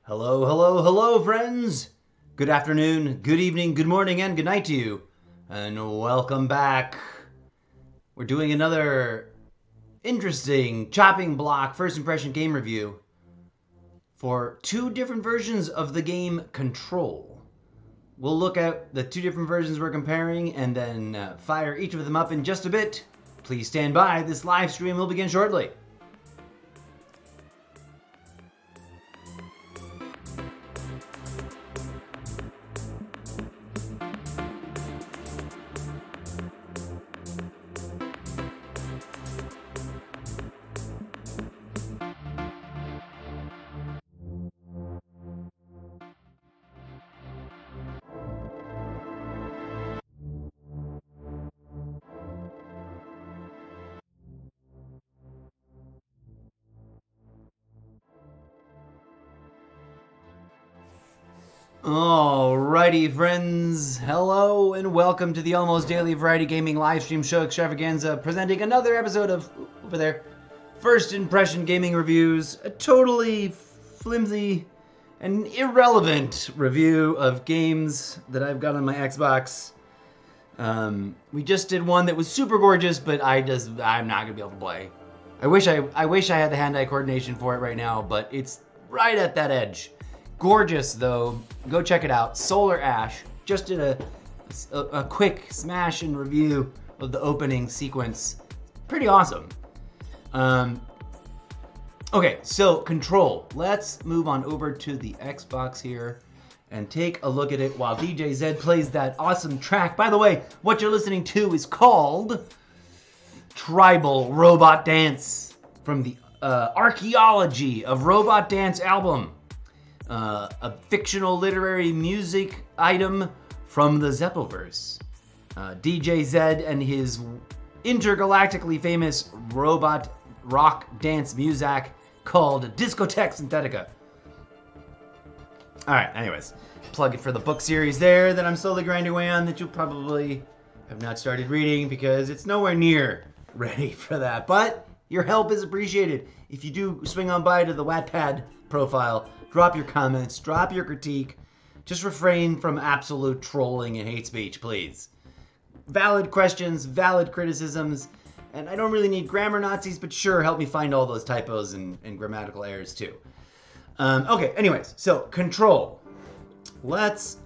Hello, hello, hello, friends! Good afternoon, good evening, good morning, and good night to you. And welcome back. We're doing another interesting chopping block first impression game review for two different versions of the game Control. We'll look at the two different versions we're comparing and then fire each of them up in just a bit. Please stand by, this live stream will begin shortly. Alrighty, friends. Hello and welcome to the almost daily variety gaming live stream show Extravaganza, presenting another episode of, over there, first impression gaming reviews. A totally flimsy and irrelevant review of games that I've got on my Xbox. We just did one that was super gorgeous, but I'm not gonna be able to play. I wish I had the hand-eye coordination for it right now, but it's right at that edge. Gorgeous, though. Go check it out. Solar Ash. Just did a quick smash and review of the opening sequence. Pretty awesome. Okay, so Control. Let's move on over to the Xbox here and take a look at it while DJ Zed plays that awesome track. By the way, what you're listening to is called Tribal Robot Dance from the Archaeology of Robot Dance album. A fictional literary music item from the Zeppoverse. DJ Zed and his intergalactically famous robot rock dance music called Discotheque Synthetica. Alright, anyways, plug it for the book series there that I'm slowly grinding away on that you probably have not started reading because it's nowhere near ready for that. But your help is appreciated. If you do swing on by to the Wattpad profile, drop your comments, drop your critique. Just refrain from absolute trolling and hate speech, please. Valid questions, valid criticisms, and I don't really need grammar Nazis, but sure, help me find all those typos and grammatical errors too. Okay, anyways, so Control. Let's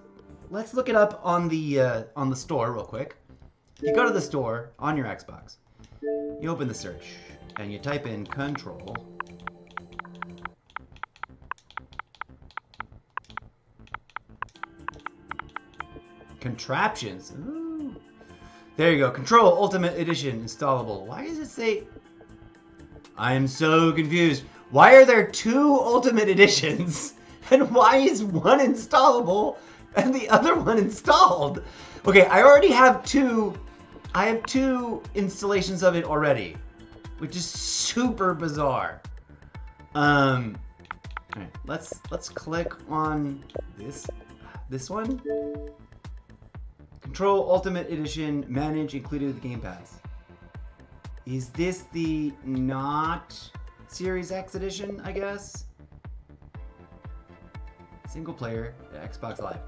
look it up on the store real quick. You go to the store on your Xbox, you open the search, and you type in Control. Contraptions. Ooh. There you go. Control Ultimate Edition installable. Why does it say... I am so confused. Why are there two Ultimate Editions? And why is one installable and the other one installed? Okay, I already have two... I have two installations of it already, which is super bizarre. Alright, let's click on this one. Control Ultimate Edition, manage included with the Game Pass. Is this the not Series X edition, I guess? Single player, Xbox Live.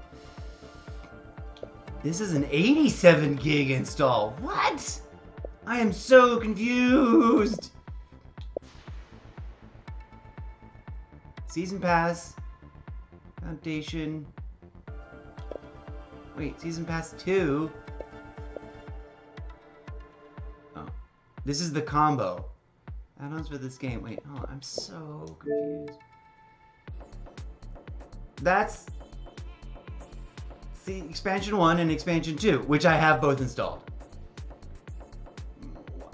This is an 87 gig install. What? I am so confused. Season Pass, Foundation. Wait, Season Pass 2? Oh. This is the combo. Add-ons for this game. Wait, oh, I'm so confused. That's the Expansion 1 and Expansion 2, which I have both installed.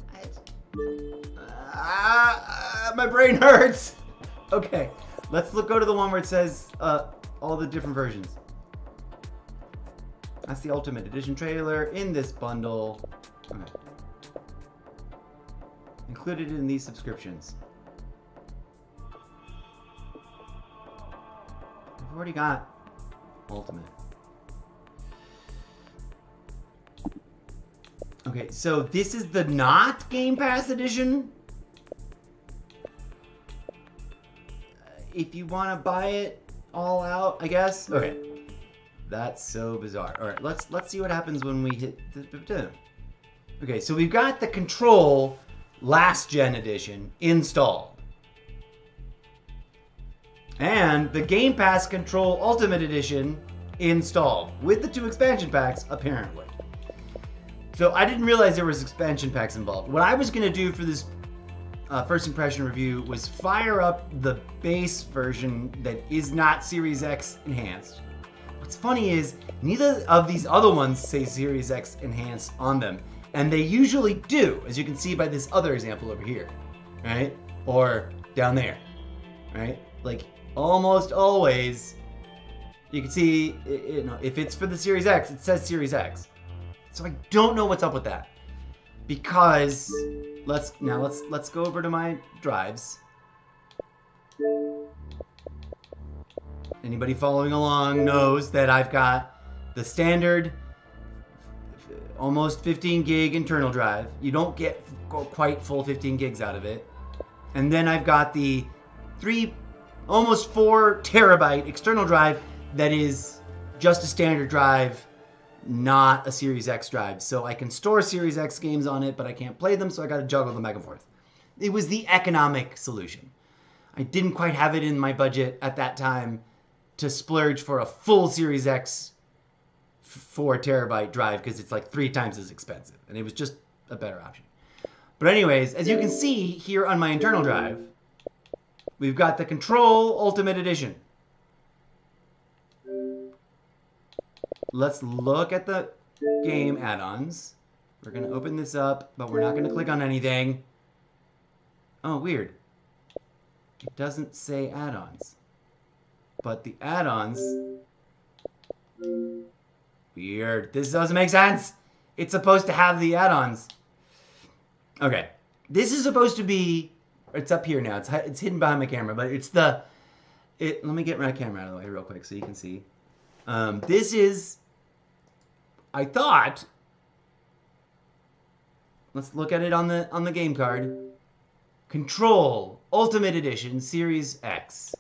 What? My brain hurts! Okay, let's go to the one where it says all the different versions. That's the Ultimate Edition trailer in this bundle. Okay. Included in these subscriptions. I've already got Ultimate. Okay, so this is the not Game Pass edition. If you want to buy it, all out, I guess. Okay. That's so bizarre. All right, let's see what happens when we hit the... Okay, so we've got the Control Last Gen Edition installed. And the Game Pass Control Ultimate Edition installed with the 2 expansion packs, apparently. So I didn't realize there was expansion packs involved. What I was going to do for this first impression review was fire up the base version that is not Series X enhanced. What's funny is neither of these other ones say Series X enhanced on them. And they usually do, as you can see by this other example over here, right? Or down there, right? Like almost always, you can see, you know, if it's for the Series X, it says Series X. So I don't know what's up with that, because let's go over to my drives. Anybody following along knows that I've got the standard almost 15 gig internal drive. You don't get quite full 15 gigs out of it. And then I've got the almost 4 terabyte external drive that is just a standard drive, not a Series X drive. So I can store Series X games on it, but I can't play them, so I got to juggle them back and forth. It was the economic solution. I didn't quite have it in my budget at that time to splurge for a full Series X 4 terabyte drive, because it's like 3 times as expensive, and it was just a better option. But anyways, as you can see here on my internal drive, we've got the Control Ultimate Edition. Let's look at the game add-ons. We're going to open this up, but we're not going to click on anything. Oh, weird. It doesn't say add-ons. But the add-ons... Weird. This doesn't make sense. It's supposed to have the add-ons. Okay. This is supposed to be... It's up here now. It's hidden behind my camera, but it's the... Let me get my camera out of the way real quick so you can see. This is... I thought... Let's look at it on the game card. Control Ultimate Edition Series X.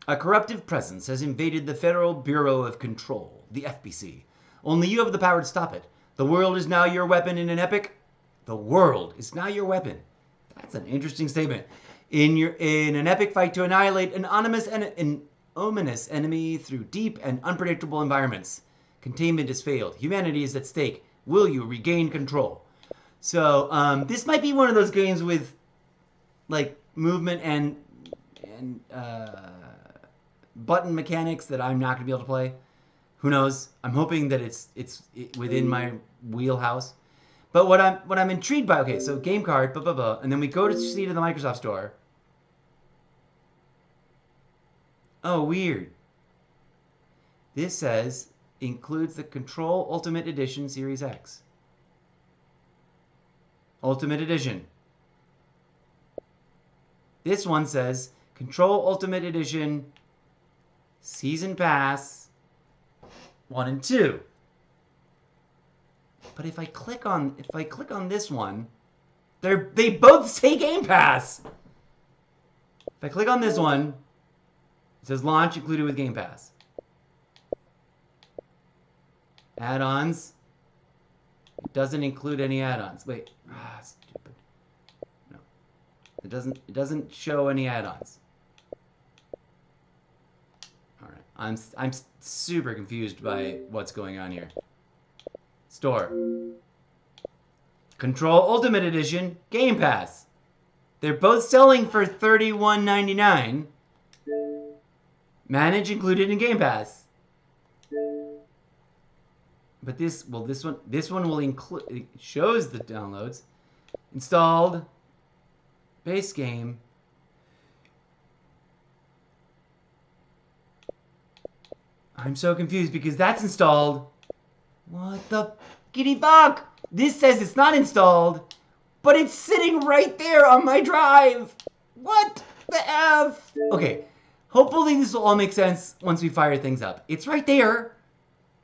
A corruptive presence has invaded the Federal Bureau of Control, the FBC. Only you have the power to stop it. The world is now your weapon in an epic... The world is now your weapon. That's an interesting statement. In an epic fight to annihilate an ominous enemy through deep and unpredictable environments. Containment has failed. Humanity is at stake. Will you regain control? So, this might be one of those games with, like, movement and button mechanics that I'm not going to be able to play. Who knows? I'm hoping that it's within my wheelhouse. But what I'm intrigued by, okay, so game card, blah, blah, blah, and then we go to see to the Microsoft Store. Oh, weird. This says, includes the Control Ultimate Edition Series X. Ultimate Edition. This one says, Control Ultimate Edition Season Pass 1 and 2. But if I click on this one, they both say Game Pass. If I click on this one, it says launch included with Game Pass. Add-ons. It doesn't include any add-ons. Wait, stupid. No, it doesn't show any add-ons. All right, I'm super confused by what's going on here. Store. Control Ultimate Edition, Game Pass. They're both selling for $31.99. Manage included in Game Pass. But this one will include, it shows the downloads. Installed. Base game. I'm so confused because that's installed. What the giddy fuck? This says it's not installed, but it's sitting right there on my drive. What the F? Okay, hopefully this will all make sense once we fire things up. It's right there.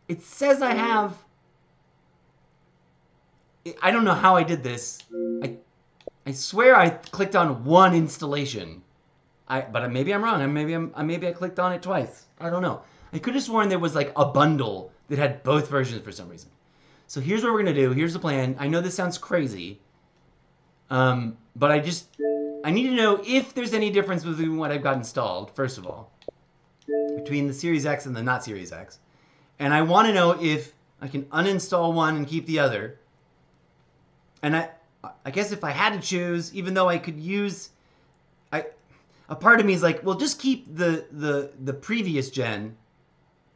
It says I have... I don't know how I did this. I swear I clicked on one installation. But maybe I'm wrong. Maybe I clicked on it twice. I don't know. I could have sworn there was like a bundle that had both versions for some reason. So here's what we're gonna do. Here's the plan. I know this sounds crazy, but I need to know if there's any difference between what I've got installed. First of all, between the Series X and the not Series X, and I want to know if I can uninstall one and keep the other. And I guess if I had to choose, even though I could use, a part of me is like, well, just keep the previous gen,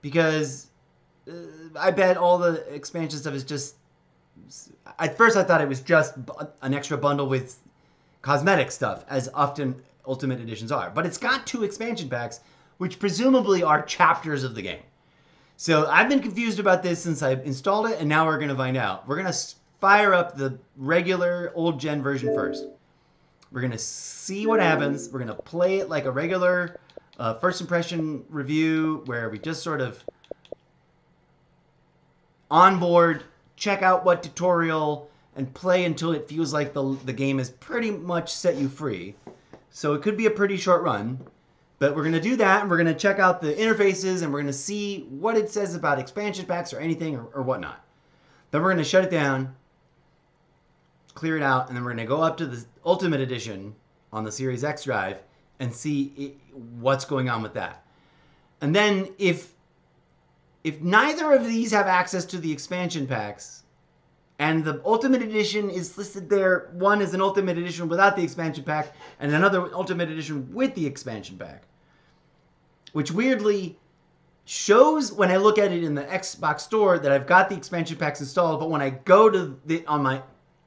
because I bet all the expansion stuff is just. At first, I thought it was just an extra bundle with cosmetic stuff, as often Ultimate Editions are. But it's got 2 expansion packs, which presumably are chapters of the game. So I've been confused about this since I've installed it, and now we're going to find out. We're going to fire up the regular old gen version first. We're going to see what happens. We're going to play it like a regular first impression review, where we just sort of onboard, check out what tutorial, and play until it feels like the game has pretty much set you free. So it could be a pretty short run. But we're going to do that, and we're going to check out the interfaces, and we're going to see what it says about expansion packs or anything or whatnot. Then we're going to shut it down, clear it out, and then we're going to go up to the Ultimate Edition on the Series X drive and see what's going on with that. And then if neither of these have access to the expansion packs, and the Ultimate Edition is listed there, one is an Ultimate Edition without the expansion pack, and another Ultimate Edition with the expansion pack, which weirdly shows when I look at it in the Xbox store that I've got the expansion packs installed, but when I go to on my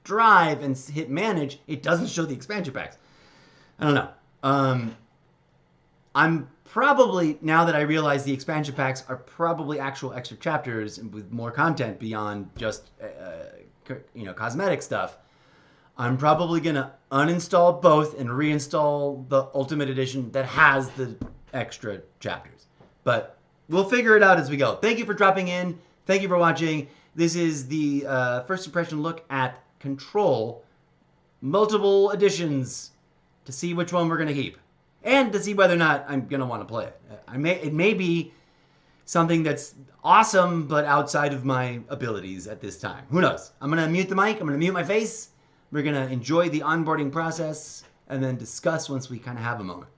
drive and hit manage, it doesn't show the expansion packs. I don't know. I'm probably, now that I realize the expansion packs are probably actual extra chapters with more content beyond just cosmetic stuff, I'm probably gonna uninstall both and reinstall the Ultimate Edition that has the extra chapters. But we'll figure it out as we go. Thank you for dropping in. Thank you for watching. This is the first impression look at Control, multiple editions, to see which one we're gonna keep, and to see whether or not I'm gonna want to play it. It may be something that's awesome, but outside of my abilities at this time. Who knows? I'm gonna mute the mic. I'm gonna mute my face. We're gonna enjoy the onboarding process and then discuss once we kind of have a moment.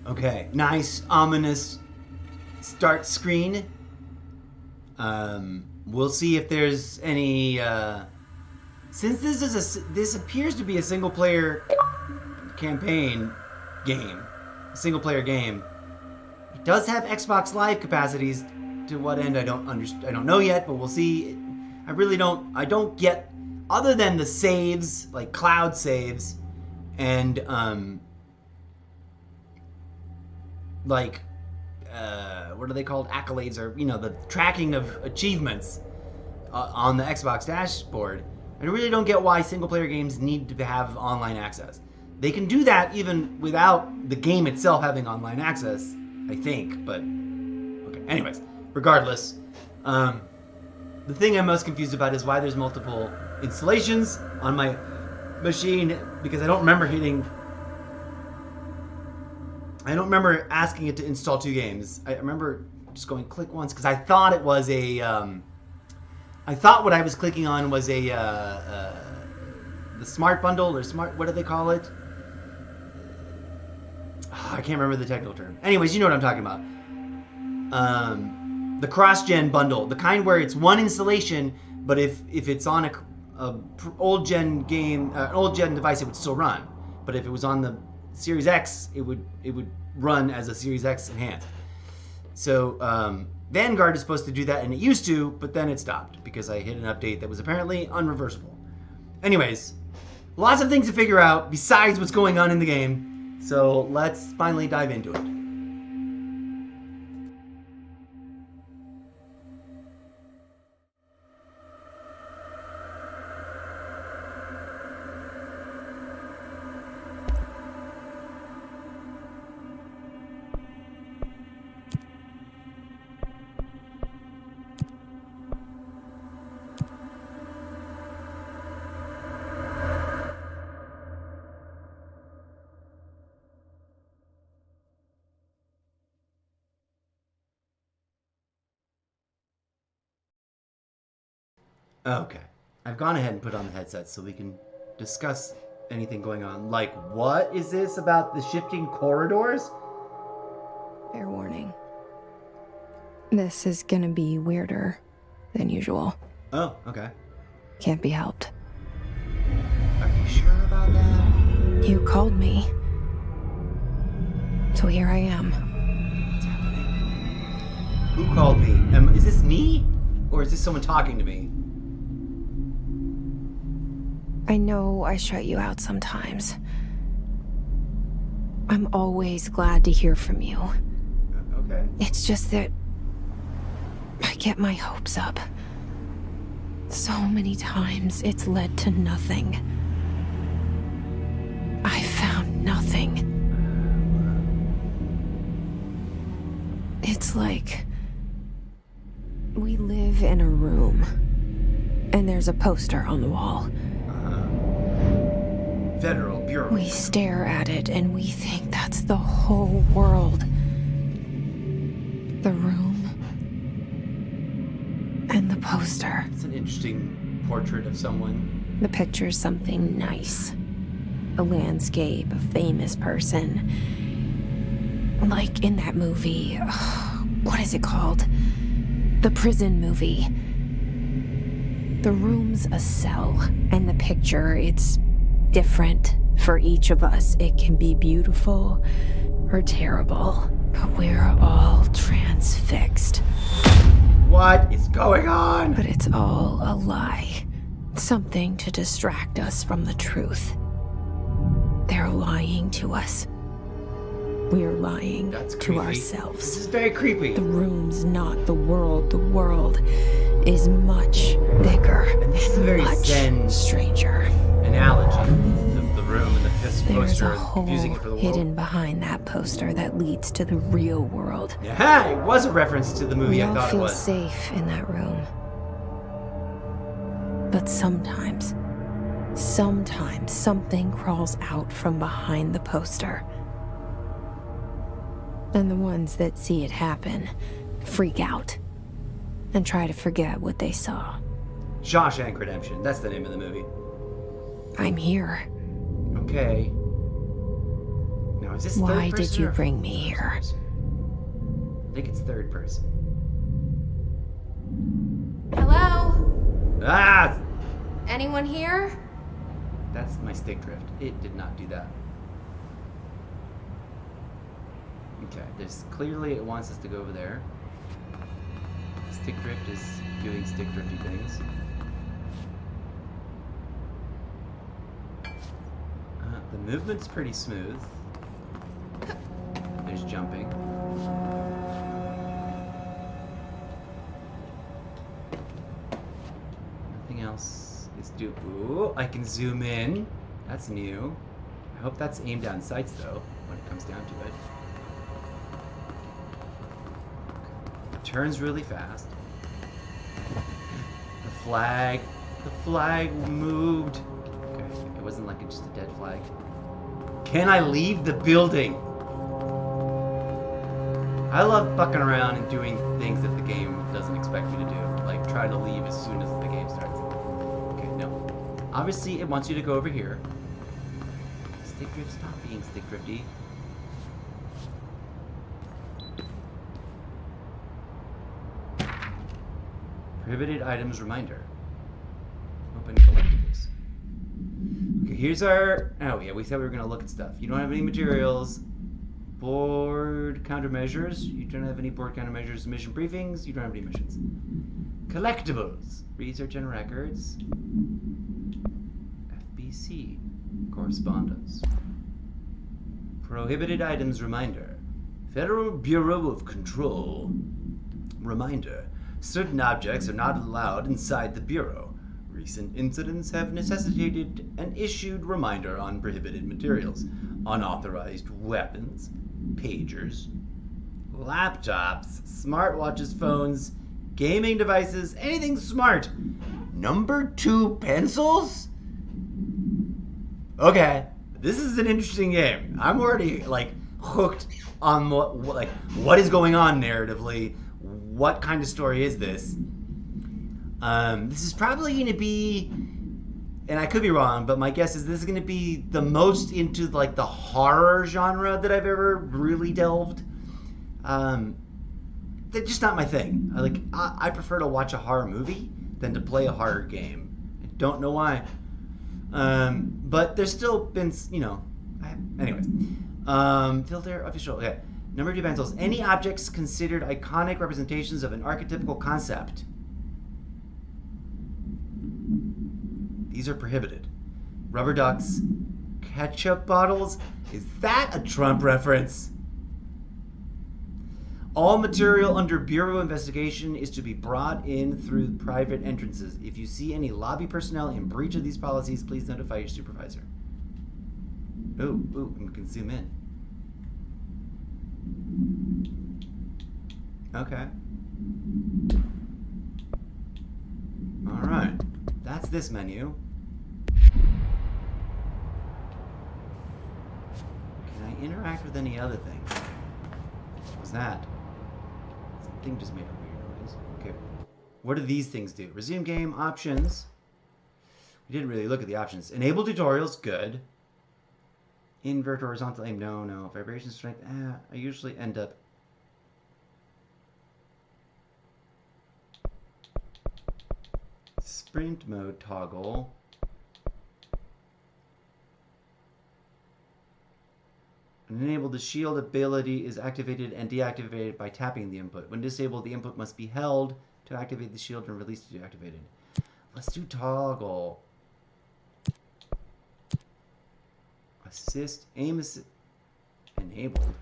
Okay, nice, ominous start screen. We'll see if there's any. Since this appears to be a single player campaign game, a single player game. It does have Xbox Live capacities. To what end I don't know yet, but we'll see. I really don't. I don't get, other than the saves, like cloud saves, and like what are they called? Accolades, or the tracking of achievements on the Xbox dashboard. I really don't get why single player games need to have online access. They can do that even without the game itself having online access, I think, but okay. Anyways, regardless, the thing I'm most confused about is why there's multiple installations on my machine, because I don't remember asking it to install 2 games. I remember just going click once because I thought it was a I thought what I was clicking on was the smart bundle, or smart, what do they call it? Oh, I can't remember the technical term. Anyways, you know what I'm talking about. The cross-gen bundle, the kind where it's one installation, but if it's on a old gen game, old gen device, it would still run. But if it was on the Series X, it would run as a Series X enhanced. So Vanguard is supposed to do that, and it used to, but then it stopped because I hit an update that was apparently unreversible. Anyways, lots of things to figure out besides what's going on in the game. So let's finally dive into it. Okay, I've gone ahead and put on the headset so we can discuss anything going on. Like, what is this about the shifting corridors? Fair warning. This is gonna be weirder than usual. Oh, okay. Can't be helped. Are you sure about that? You called me. So here I am. What's happening? Who called me? Is this me? Or is this someone talking to me? I know I shut you out sometimes. I'm always glad to hear from you. Okay. It's just that I get my hopes up. So many times it's led to nothing. I found nothing. It's like we live in a room and there's a poster on the wall. Federal Bureau. We stare at it and we think that's the whole world. The room and the poster. It's an interesting portrait of someone. The picture's something nice. A landscape, a famous person. Like in that movie, what is it called? The prison movie. The room's a cell, and the picture, it's different for each of us. It can be beautiful or terrible, but we're all transfixed. What is going on? But it's all a lie. Something to distract us from the truth. They're lying to us. We're lying to ourselves. This is very creepy. The room's not the world. The world is much bigger And this is a very much zen stranger. analogy of the room and the There's poster a and hole using it for the world. hidden behind that poster that leads to the real world. Yeah, it was a reference to the movie We I all thought it feel was. safe in that room. But sometimes something crawls out from behind the poster. And the ones that see it happen freak out and try to forget what they saw. Shawshank Redemption. That's the name of the movie. I'm here. Okay. Now, is this Why third person did you or bring me first here? person? I think it's third person. Hello? Ah! Anyone here? That's my stick drift. It did not do that. Okay, there's clearly it wants us to go over there. Stick drift is doing stick drifty things. The movement's pretty smooth. There's jumping. Nothing else is ooh, I can zoom in. That's new. I hope that's aimed down sights though, when it comes down to it. It turns really fast. The flag moved. Okay, it wasn't like just a dead flag. Can I leave the building? I love fucking around and doing things that the game doesn't expect me to do. Like try to leave as soon as the game starts. Okay, no. Obviously it wants you to go over here. Stick drift, stop being stick drifty. Prohibited items reminder. Open collectibles. Okay, here's our... Oh, yeah, we said we were going to look at stuff. You don't have any materials. Board countermeasures. You don't have any board countermeasures. Mission briefings. You don't have any missions. Collectibles. Research and records. FBC. Correspondence. Prohibited items reminder. Federal Bureau of Control. Reminder. Certain objects are not allowed inside the Bureau. Recent incidents have necessitated an issued reminder on prohibited materials, unauthorized weapons, pagers, laptops, smartwatches, phones, gaming devices, anything smart. Number 2 pencils? Okay, this is an interesting game. I'm already like hooked on what is going on narratively. What kind of story is this? This is probably going to be, and I could be wrong, but my guess is this is going to be the most into like the horror genre that I've ever really delved. That's just not my thing. I prefer to watch a horror movie than to play a horror game. I don't know why. But there's still been, anyways. Filter official. Okay. Number 2 pencils. Any objects considered iconic representations of an archetypical concept. These are prohibited. Rubber ducks, ketchup bottles. Is that a Trump reference? All material under Bureau investigation is to be brought in through private entrances. If you see any lobby personnel in breach of these policies, please notify your supervisor. Ooh, we can zoom in. Okay. Alright. That's this menu. Can I interact with any other things? What was that? Something just made a weird noise. Okay. What do these things do? Resume game, options. We didn't really look at the options. Enable tutorials, good. Invert horizontal aim, no. Vibration strength, I usually end up... Sprint mode toggle. Enable the shield ability is activated and deactivated by tapping the input. When disabled, the input must be held to activate the shield and released to deactivate it. Let's do toggle. Assist, aim assist, enabled.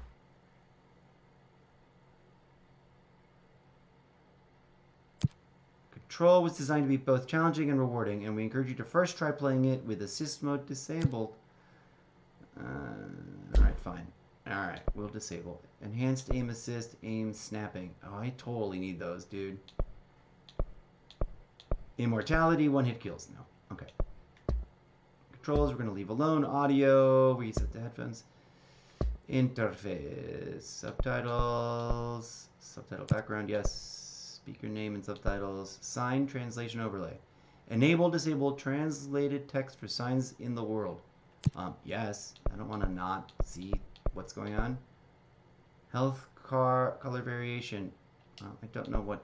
Control was designed to be both challenging and rewarding, and we encourage you to first try playing it with assist mode disabled. Alright, fine. Alright, we'll disable. Enhanced aim assist, aim snapping. Oh, I totally need those, dude. Immortality, one hit kills. No. Okay. Controls, we're going to leave alone. Audio, reset the headphones. Interface. Subtitles. Subtitle background, yes. Speaker name and subtitles. Sign translation overlay. Enable, disable translated text for signs in the world. Yes. I don't want to not see what's going on. Health color variation. I don't know what.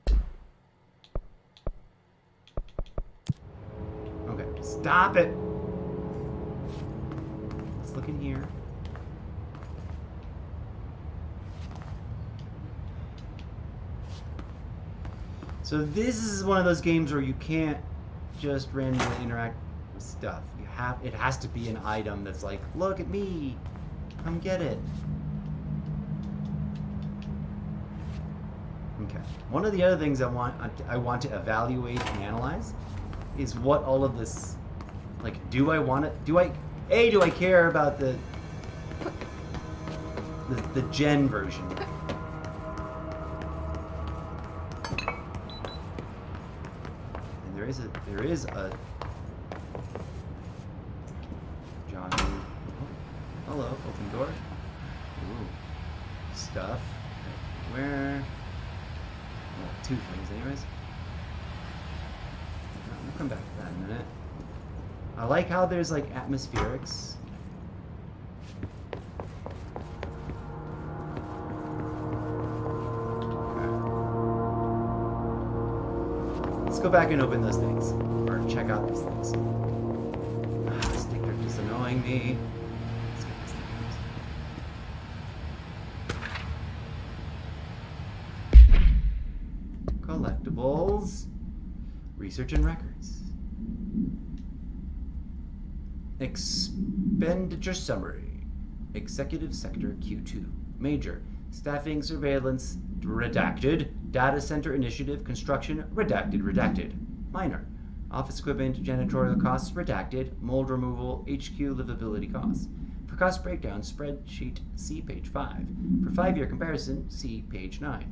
Okay. Okay. Stop it. Let's look in here. So this is one of those games where you can't just randomly interact with stuff. It has to be an item that's like, look at me, come get it. Okay. One of the other things I want to evaluate and analyze is what all of this, like, do I care about the gen version? There is a Johnny. Oh, hello, open door. Ooh, stuff. Where? Well, 2 things, anyways. We'll come back to that in a minute. I like how there's like atmospherics. Okay. Let's go back and open those things. Or check out these things. Stick drift is annoying me. Let's get these things. Collectibles. Research and records. Expenditure summary. Executive Sector Q2. Major. Staffing surveillance. Redacted. Data center initiative construction. Redacted. Minor. Office equipment, janitorial costs. Redacted. Mold removal. HQ livability costs. For cost breakdown, spreadsheet, see page 5. For 5-year comparison, see page 9.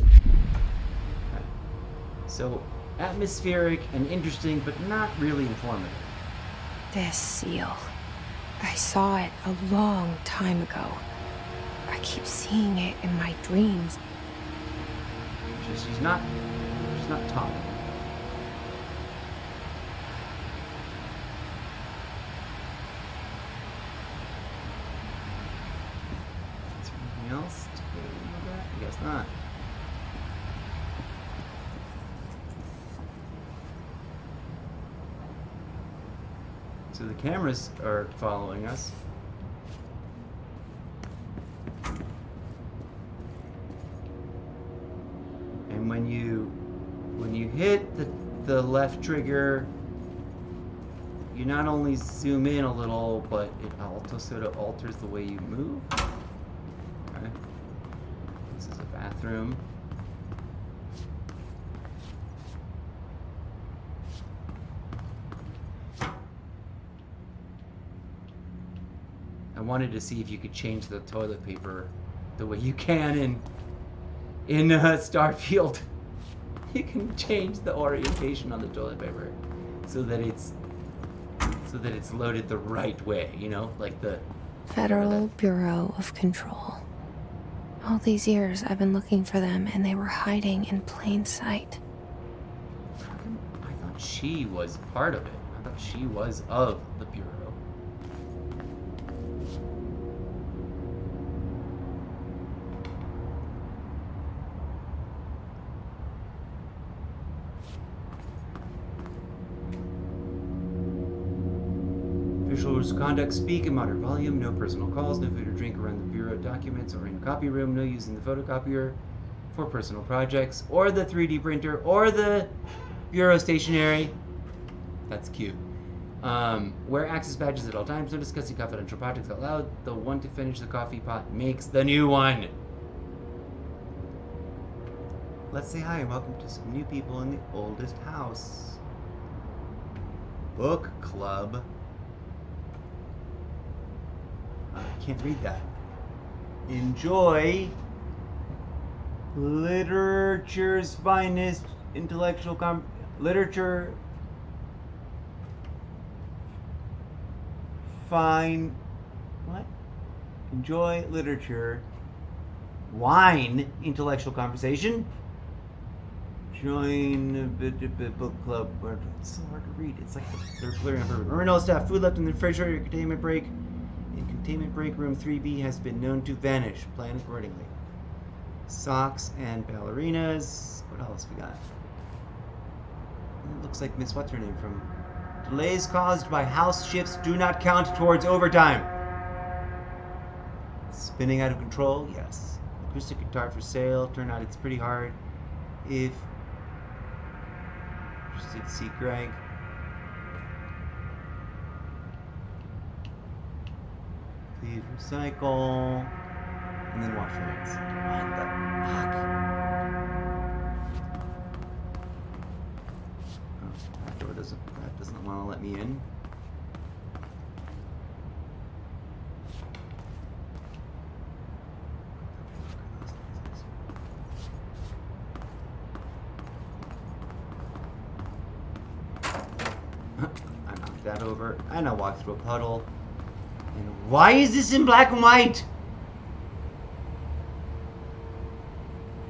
Okay. So, atmospheric and interesting, but not really informative. This seal. I saw it a long time ago. I keep seeing it in my dreams. She's not talking. Is there anything else to go with that? I guess not. So the cameras are following us. And when you hit the left trigger, you not only zoom in a little, but it also sort of alters the way you move. Okay. This is a bathroom. I wanted to see if you could change the toilet paper the way you can in Starfield. You can change the orientation on the toilet paper so that it's loaded the right way, you know, like the Federal Bureau of Control. All these years I've been looking for them and they were hiding in plain sight. I thought she was part of it. I thought she was of the Bureau. Official rules of conduct: speak in moderate volume, no personal calls, no food or drink around the Bureau documents or in copy room, no using the photocopier for personal projects, or the 3D printer, or the Bureau stationery. That's cute. Wear access badges at all times, no discussing confidential projects out loud. The one to finish the coffee pot makes the new one. Let's say hi and welcome to some new people in the oldest house. Book club. I can't read that. Enjoy literature's finest intellectual literature. Fine. What? Enjoy literature. Wine intellectual conversation. Join a book club. It's so hard to read. It's like they're blurring up. Remember, no staff. Food left in the refrigerator. Containment break. In containment break room 3B has been known to vanish. Plan accordingly. Socks and ballerinas. What else we got? It looks like Miss What's her name from delays caused by house shifts do not count towards overtime. Spinning out of control. Yes. Acoustic guitar for sale. Turned out it's pretty hard. If interested to see Greg. Please recycle. And then wash your hands. What the fuck? Oh, that door doesn't want to let me in. I knocked that over, and I walked through a puddle. And why is this in black and white?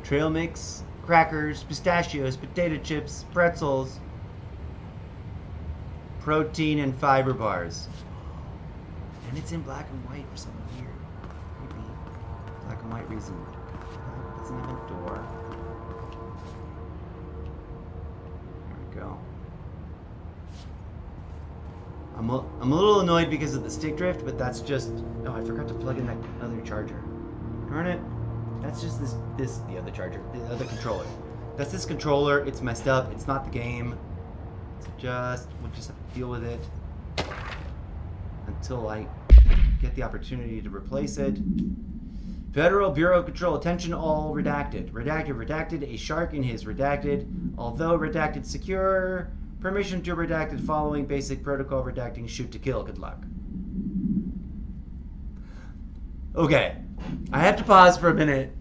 Trail mix, crackers, pistachios, potato chips, pretzels, protein and fiber bars. And it's in black and white for some weird, creepy, black and white reason. Doesn't have a door. go. I'm a little annoyed because of the stick drift, but that's just... Oh, I forgot to plug in that other charger. Darn it. That's just the other charger, the other controller. That's this controller. It's messed up. It's not the game. It's just... We'll just have to deal with it until I get the opportunity to replace it. Federal Bureau of Control. Attention all redacted. Redacted. A shark in his redacted. Although redacted secure... Permission to redacted following basic protocol redacting shoot to kill. Good luck. Okay. I have to pause for a minute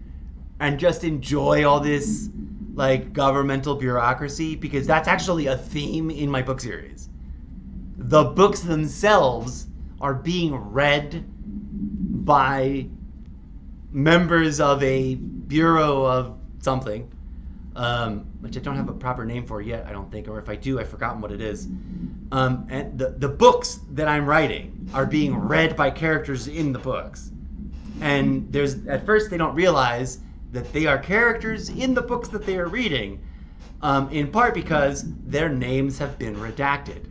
and just enjoy all this like governmental bureaucracy because that's actually a theme in my book series. The books themselves are being read by members of a bureau of something. Which I don't have a proper name for yet, I don't think, or if I do, I've forgotten what it is. And the books that I'm writing are being read by characters in the books. And at first they don't realize that they are characters in the books that they are reading, in part because their names have been redacted.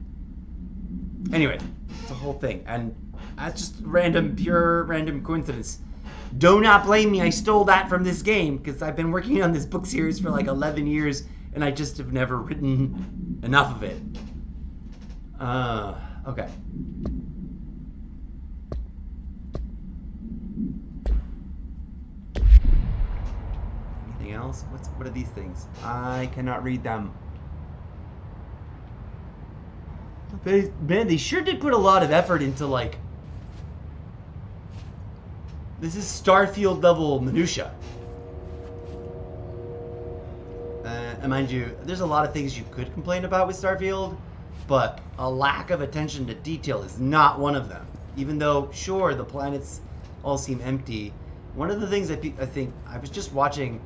Anyway, it's a whole thing, and that's just pure random coincidence. Do not blame me, I stole that from this game, because I've been working on this book series for like 11 years, and I just have never written enough of it. Okay. Anything else? What are these things? I cannot read them. Man, they sure did put a lot of effort into like... This is Starfield level minutia. And mind you, there's a lot of things you could complain about with Starfield, but a lack of attention to detail is not one of them. Even though, sure, the planets all seem empty. One of the things I think I was just watching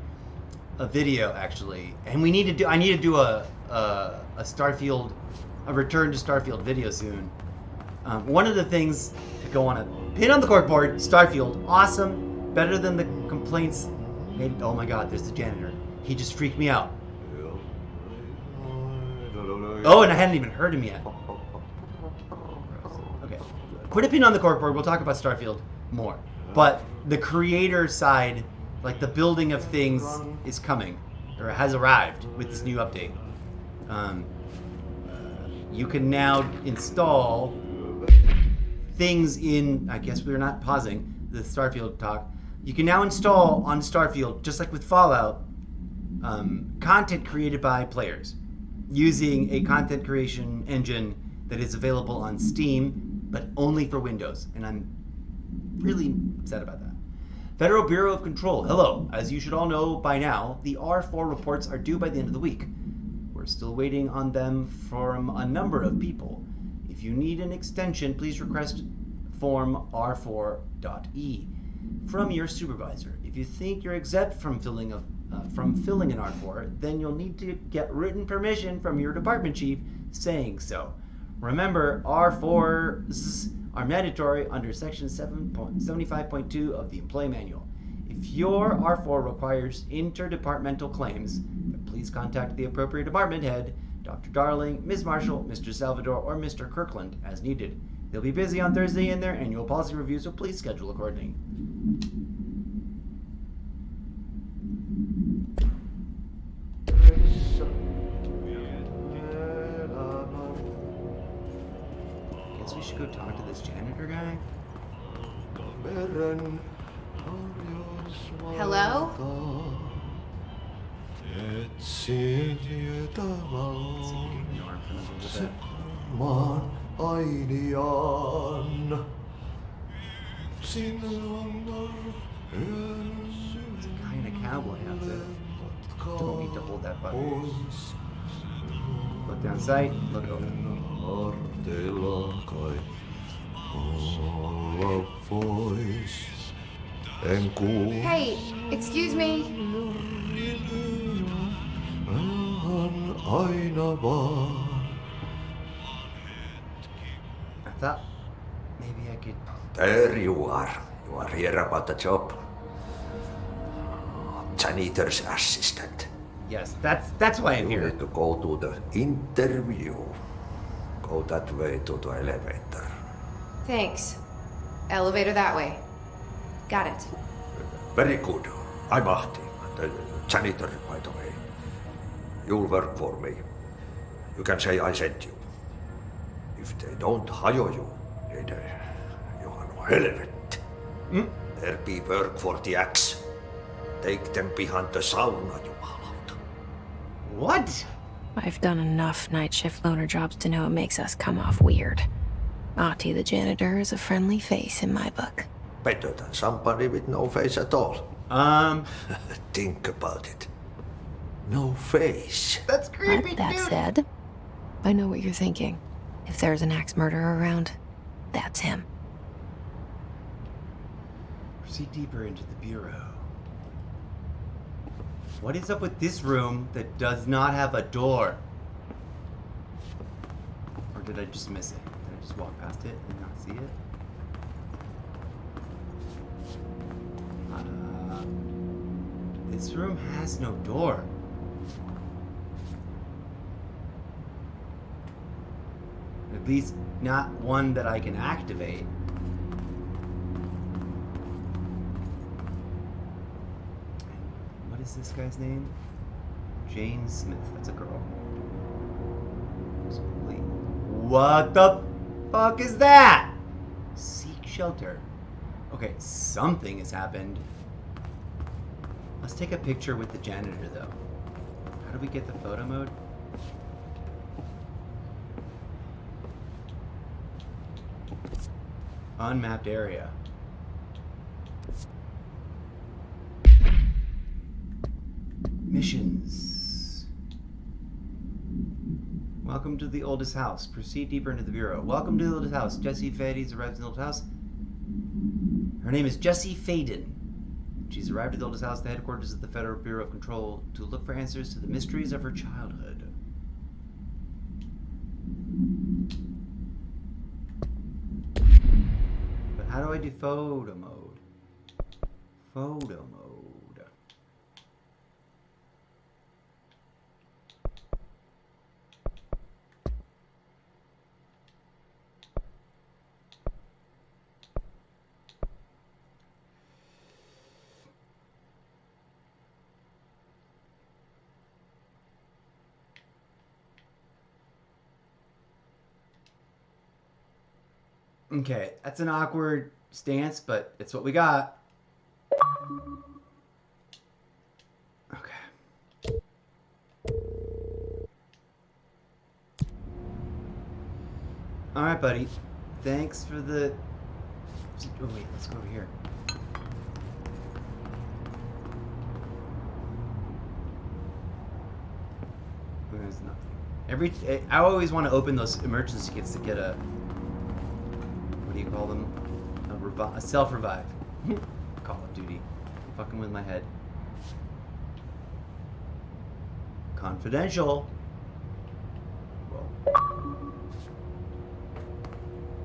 a video actually, and I need to do a Starfield, a return to Starfield video soon. One of the things to go on a pin on the corkboard, Starfield, awesome, better than the complaints. Oh my God, there's the janitor. He just freaked me out. Oh, and I hadn't even heard him yet. Okay, put a pin on the corkboard. We'll talk about Starfield more. But the creator side, like the building of things, is coming, or has arrived with this new update. You can now install things in, I guess we're not pausing the Starfield talk. You can now install on Starfield, just like with Fallout, content created by players using a content creation engine that is available on Steam, but only for Windows. And I'm really upset about that. Federal Bureau of Control. Hello. As you should all know by now, the R4 reports are due by the end of the week. We're still waiting on them from a number of people. If you need an extension, please request form R4.E from your supervisor. If you think you're exempt from filling an R4, then you'll need to get written permission from your department chief saying so. Remember, R4s are mandatory under Section 75.2 of the Employee Manual. If your R4 requires interdepartmental claims, then please contact the appropriate department head, Dr. Darling, Ms. Marshall, Mr. Salvador, or Mr. Kirkland as needed. They'll be busy on Thursday in their annual policy review, so please schedule accordingly. Guess we should go talk to this janitor guy. Hello? It's a kind of cowboy outfit. Don't need to hold that button. Look down sight, look over. Hey, excuse me. I thought maybe I could... There you are. You are here about the job. Janitor's assistant. Yes, that's why I'm You here. need to go to the interview. Go that way to the elevator. Thanks. Elevator that way. Got it. Very good. I'm Ahti, the janitor, by the way. You'll work for me. You can say I sent you. If they don't hire you, then you are no helvet. There be work for the axe. Take them behind the sauna, you hallout. What? I've done enough night shift loner jobs to know it makes us come off weird. Ahti the janitor is a friendly face in my book. Better than somebody with no face at all. Think about it. No face. That's creepy, But that dude. said, I know what you're thinking. If there's an axe murderer around, that's him. Proceed deeper into the bureau. What is up with this room that does not have a door? Or did I just miss it? Did I just walk past it and not see it? This room has no door. At least not one that I can activate. What is this guy's name? Jane Smith. That's a girl. Holy. What the fuck is that? Seek shelter. Okay, something has happened. Let's take a picture with the janitor, though. How do we get the photo mode? Unmapped area. Missions. Welcome to the oldest house. Proceed deeper into the bureau. Welcome to the oldest house. Jessie Faden's arrived in the oldest house. Her name is Jessie Faden. She's arrived at the oldest house, the headquarters of the Federal Bureau of Control, to look for answers to the mysteries of her childhood. But how do I do photo mode? Photo mode. Okay, that's an awkward stance, but it's what we got. Okay. Alright, buddy. Thanks for the... Oh, wait, let's go over here. There's nothing. I always want to open those emergency kits to get a... What do you call them? A self-revive. Call of Duty. Fucking with my head. Confidential. Whoa.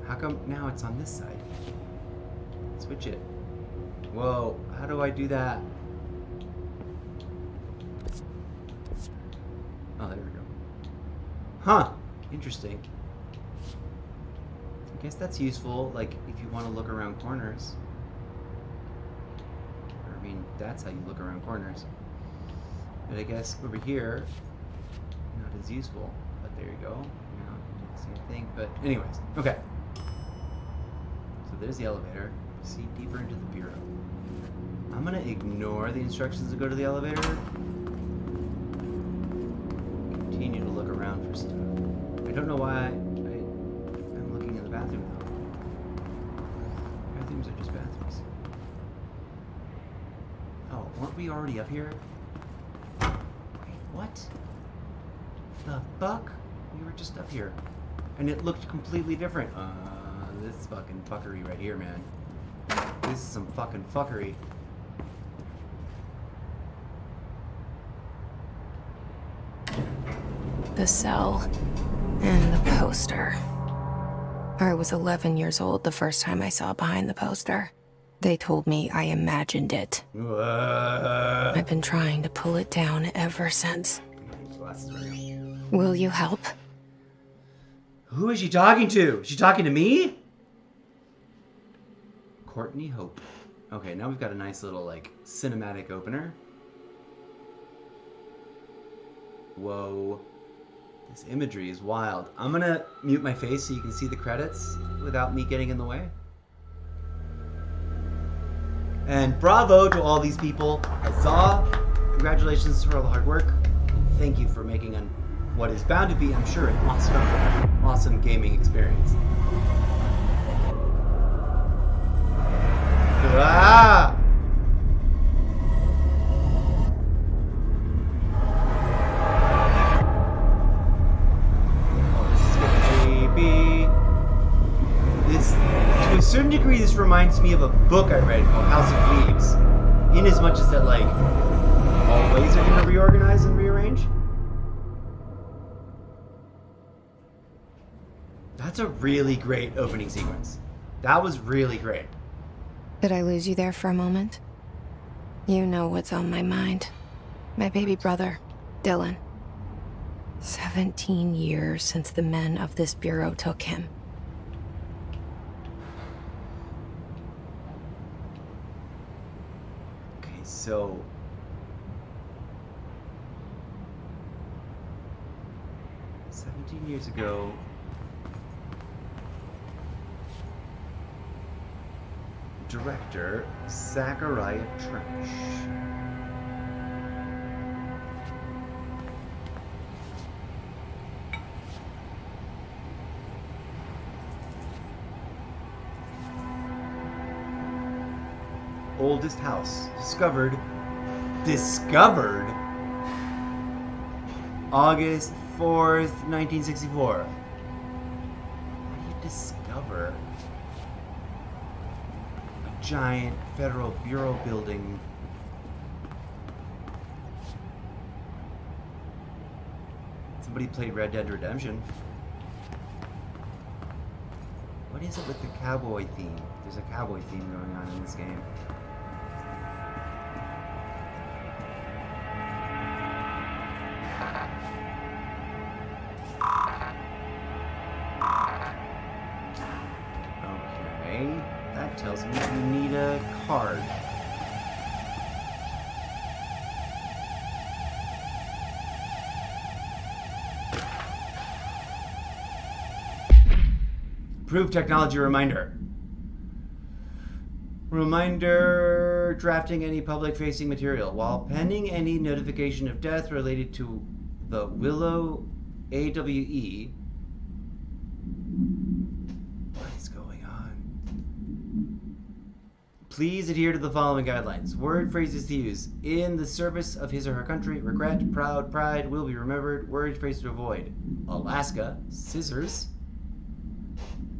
How come now it's on this side? Switch it. Whoa, how do I do that? Oh, there we go. Huh, interesting. I guess that's useful, like, if you want to look around corners. I mean, that's how you look around corners. But I guess over here, not as useful. But there you go. Now, do the same thing. But anyways, okay. So there's the elevator. Proceed deeper into the bureau. I'm gonna ignore the instructions to go to the elevator. Continue to look around for stuff. I don't know why I'm looking in the bathroom now. Bathrooms are just bathrooms. Oh, weren't we already up here? Wait, what? The fuck? We were just up here. And it looked completely different. This fucking fuckery right here, man. This is some fucking fuckery. The cell and the poster. I was 11 years old the first time I saw behind the poster. They told me I imagined it. I've been trying to pull it down ever since. Will you help? Who is she talking to? Is she talking to me? Courtney Hope. Okay, now we've got a nice little, like, cinematic opener. Whoa. This imagery is wild. I'm gonna mute my face so you can see the credits without me getting in the way. And bravo to all these people. Huzzah! Congratulations for all the hard work. Thank you for making what is bound to be, I'm sure, an awesome gaming experience. Ah! Oh, this is getting creepy. To a certain degree, this reminds me of a book I read called House of Leaves. In as much as that, like, all ways are going to reorganize and rearrange. That's a really great opening sequence. That was really great. Did I lose you there for a moment? You know what's on my mind. My baby brother, Dylan. 17 years since the men of this bureau took him. Okay, so... years ago, director Zachariah Trench. Oldest house discovered August 4th, 1964. How do you discover a giant federal bureau building? Somebody played Red Dead Redemption. What is it with the cowboy theme? There's a cowboy theme going on in this game. That tells me you need a card. Approved technology reminder. Reminder drafting any public-facing material. While pending any notification of death related to the Willow AWE, please adhere to the following guidelines. Word phrases to use. In the service of his or her country. Regret, proud, pride, will be remembered. Word phrase to avoid. Alaska, scissors.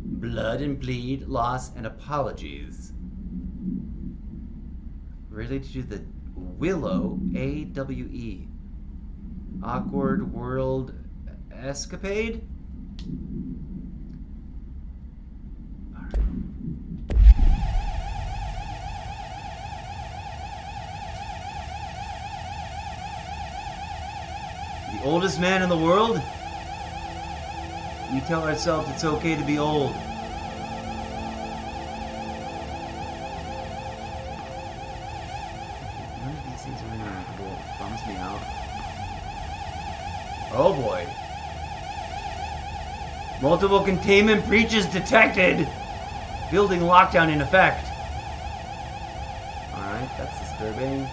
Blood and plead, loss, and apologies. Related to the Willow AWE. Awkward world escapade? The oldest man in the world? We tell ourselves it's okay to be old. None of these things are remarkable. Bums me out. Oh boy. Multiple containment breaches detected. Building lockdown in effect. Alright, that's disturbing.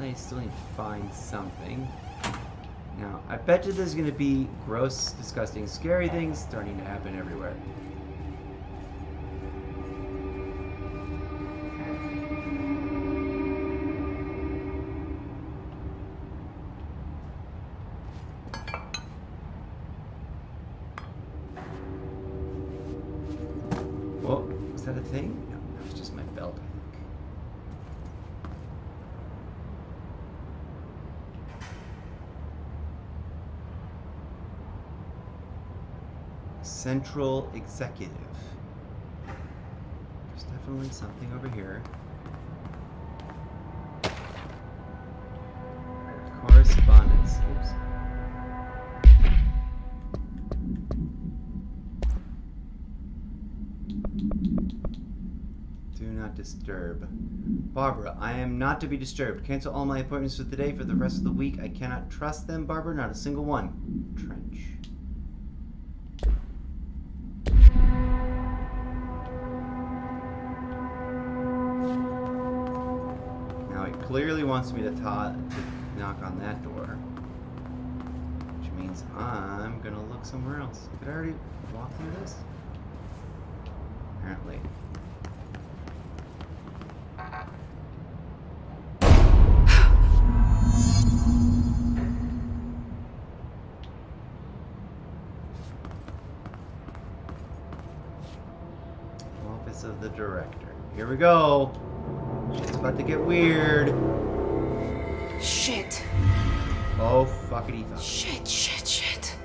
I still need to find something. Now, I bet you there's going to be gross, disgusting, scary things starting to happen everywhere. Whoa, is that a thing? No, that was just my belt, I think. Central Executive. There's definitely something over here. Correspondence. Oops. Do not disturb. Barbara, I am not to be disturbed. Cancel all my appointments for today for the rest of the week. I cannot trust them, Barbara. Not a single one. Trench. Now it clearly wants me to knock on that door. Which means I'm gonna look somewhere else. Did I already walk through this? Apparently. Office of the Director. Here we go. Shit's about to get weird. Shit. Oh, fuckity fuck. Shit.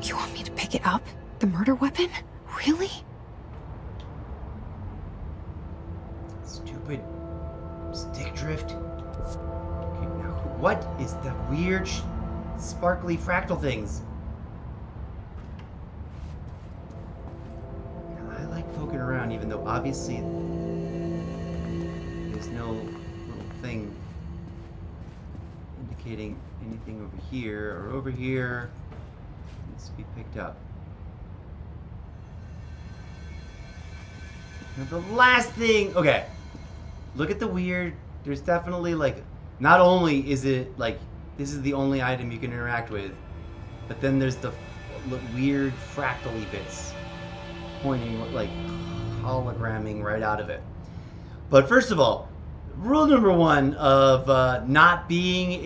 You want me to pick it up? The murder weapon? Really? Stupid stick drift. Okay, now what is the weird sparkly fractal things? Now, I like poking around even though obviously there's no little thing indicating anything over here or over here. Needs to be picked up. Now the last thing, okay. Look at the weird, there's definitely like, not only is it like, this is the only item you can interact with, but then there's the weird fractal-y bits pointing, like, hologramming right out of it. But first of all, rule number one of not being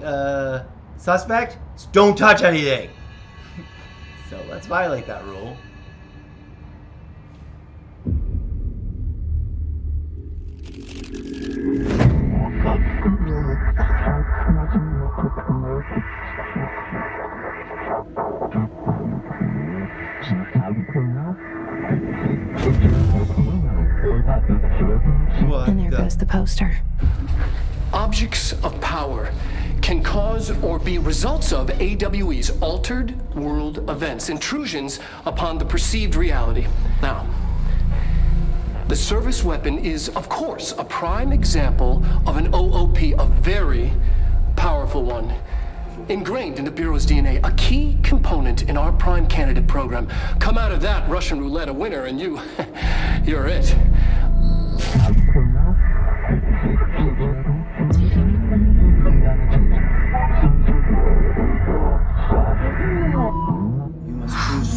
a suspect is don't touch anything. So let's violate that rule. And there goes the poster. Objects of power can cause or be results of AWE's altered world events, intrusions upon the perceived reality. Now, the service weapon is, of course, a prime example of an OOP, a very powerful one. Ingrained in the Bureau's DNA, a key component in our prime candidate program. Come out of that Russian roulette a winner and you're it.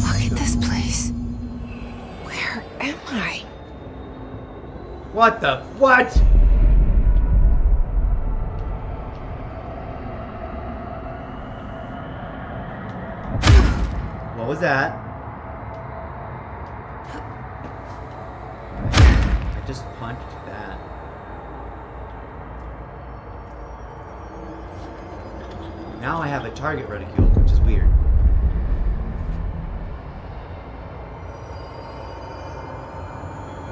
Look at this place. Where am I? What the? What? What was that? I just punched that. Now I have a target ridiculed, which is weird.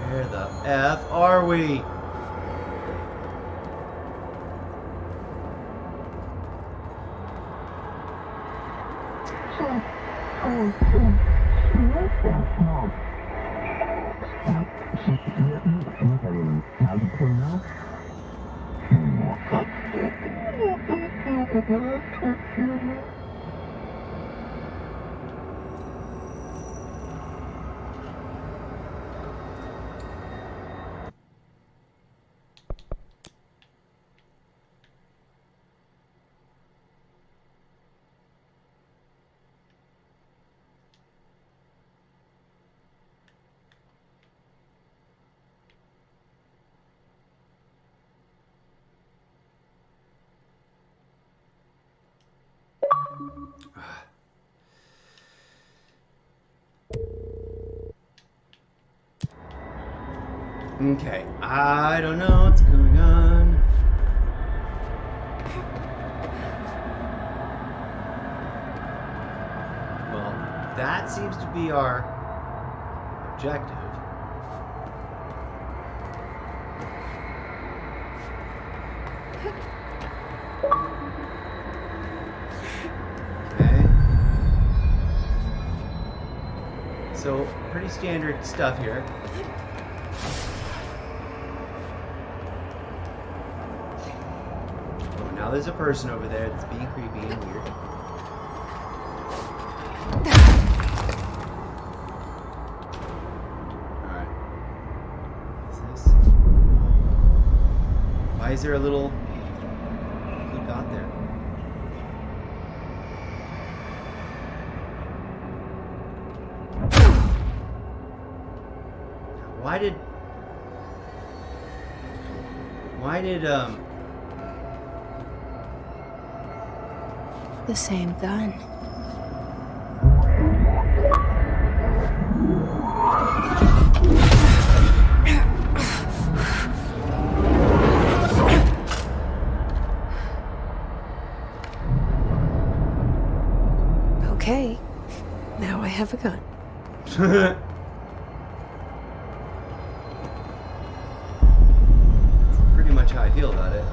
Where the F are we? Okay, I don't know what's going on. that seems to be our objective. Okay. So, pretty standard stuff here. Oh, now there's a person over there that's being creepy and weird. Alright. What's this? Why is there a little blue dot there? Why did The same gun. Okay, now I have a gun. Pretty much how I feel about it.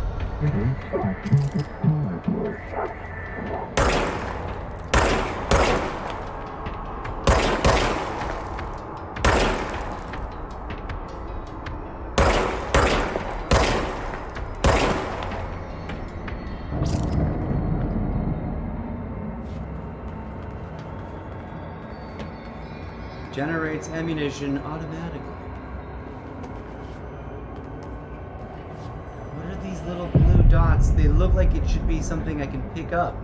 Generates ammunition automatically. What are these little blue dots? They look like it should be something I can pick up.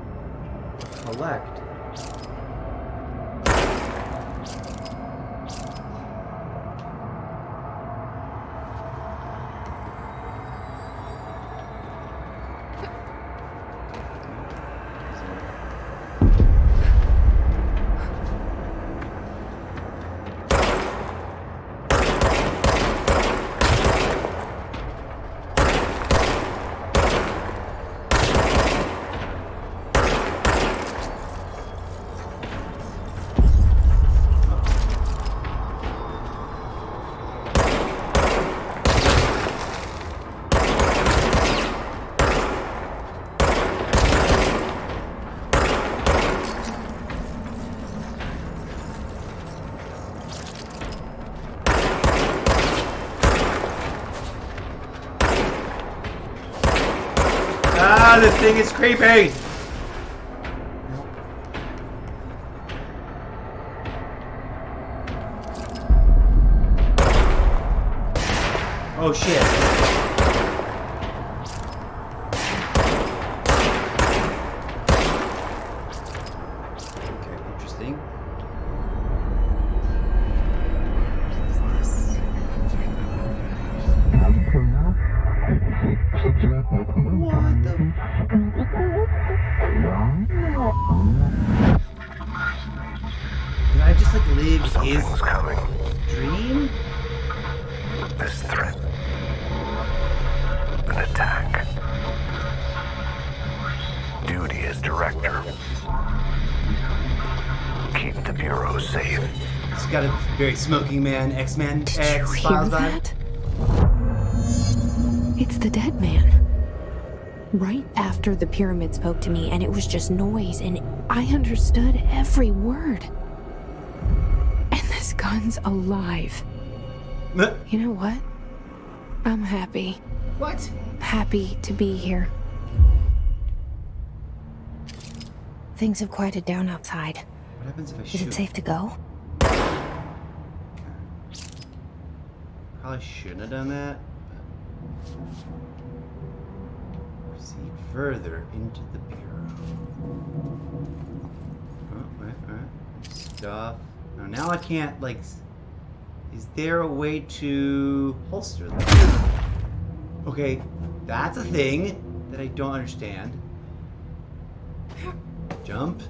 Collect. Ah, this thing is creepy! Oh shit. Okay, interesting. What the? Did I just like live his coming. dream? This threat. An attack. Duty as director. Keep the Bureau safe. It's got a very smoking man, X-Men, Did you hear X-Files vibe. that? It's the dead man. Right after the pyramid spoke to me, and it was just noise, and I understood every word. And this gun's alive. You know what? I'm happy. What? Happy to be here. Things have quieted down outside. What happens if I Is shoot? it safe to go? Probably shouldn't have done that. Proceed further into the bureau. Oh, alright. Stuff. Now I can't, like... Is there a way to holster them? Okay, that's a thing that I don't understand. Jump.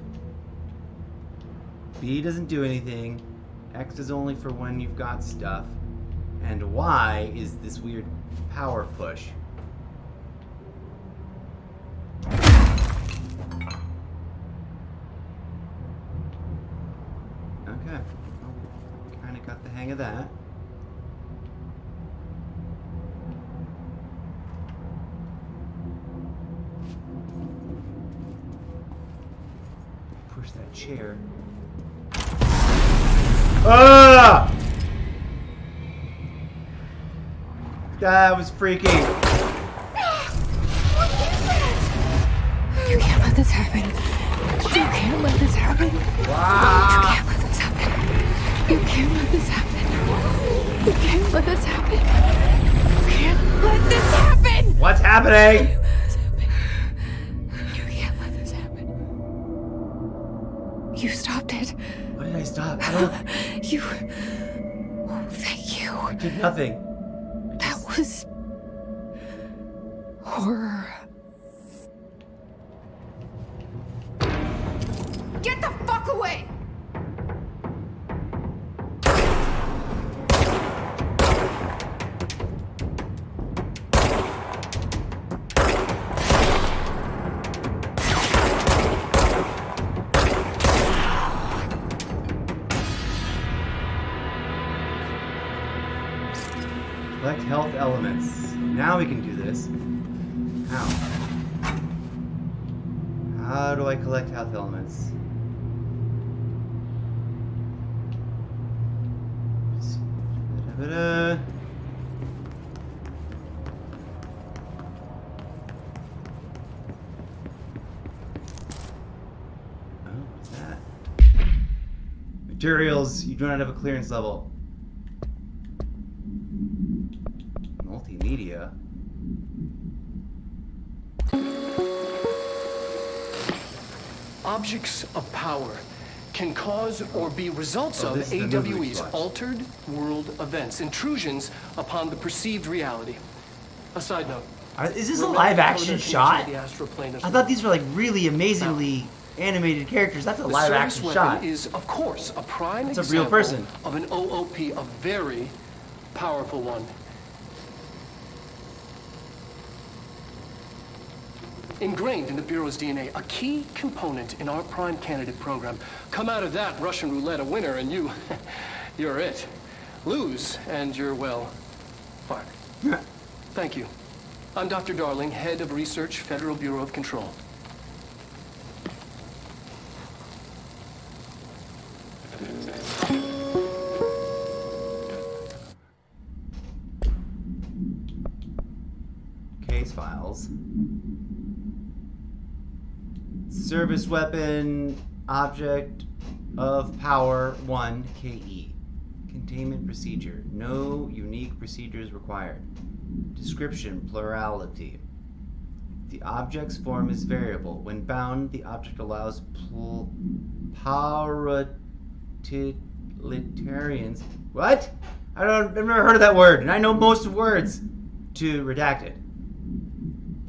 B doesn't do anything. X is only for when you've got stuff. And Y is this weird power push. Okay. Well, kind of got the hang of that. Push that chair. Ah! That was freaking. You can't let this happen. You can't let this happen. Wow. You can't let this happen. You can't let this happen. You can't let this happen. You can't let this happen. What's happening? You can't let this happen. You stopped it. What did I stop? I don't. You. Oh, thank you. I did nothing. That was horror. Get the fuck away! Collect health elements. Now we can do this. How? How do I collect health elements? Da-da-da. Oh, what's that? Materials. You do not have a clearance level. Multimedia. Objects of power can cause or be results of this is the movie we AWE's watched. altered world events, intrusions upon the perceived reality. A side note. Is this a remember live the action connection shot? to the astral plane as I well. thought these were like really amazingly animated characters. That's a The live service action weapon shot. is, of course, a prime It's a real example person. of an OOP, a very powerful one. Ingrained in the Bureau's DNA, a key component in our prime candidate program. Come out of that Russian roulette a winner and you're it. Lose and you're, well, fired. Thank you. I'm Dr. Darling, head of research, Federal Bureau of Control. Case files. Service weapon, object of power 1 KE. Containment procedure. No unique procedures required. Description, plurality. The object's form is variable. When bound, the object allows paratilitarans. What? I've never heard of that word, and I know most of words. To redact it.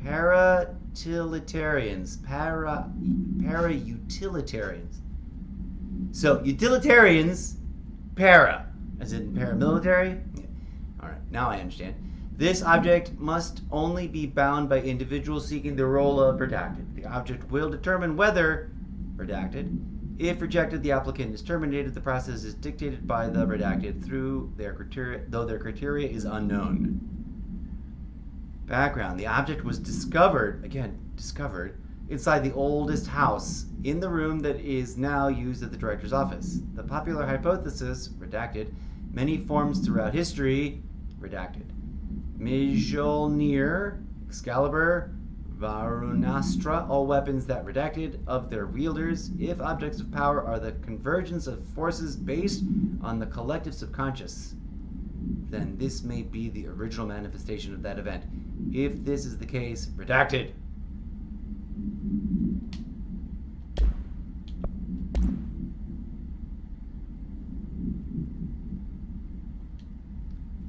Paratilitarans. Para-utilitarians. So, utilitarians, para. As in paramilitary? Yeah. Alright, now I understand. This object must only be bound by individuals seeking the role of redacted. The object will determine whether redacted. If rejected, the applicant is terminated. The process is dictated by the redacted through their criteria, though their criteria is unknown. Background. The object was discovered inside the oldest house in the room that is now used at the director's office. The popular hypothesis, redacted, many forms throughout history, redacted. Mjolnir, Excalibur, Varunastra, all weapons that redacted of their wielders, if objects of power are the convergence of forces based on the collective subconscious, then this may be the original manifestation of that event. If this is the case, redacted.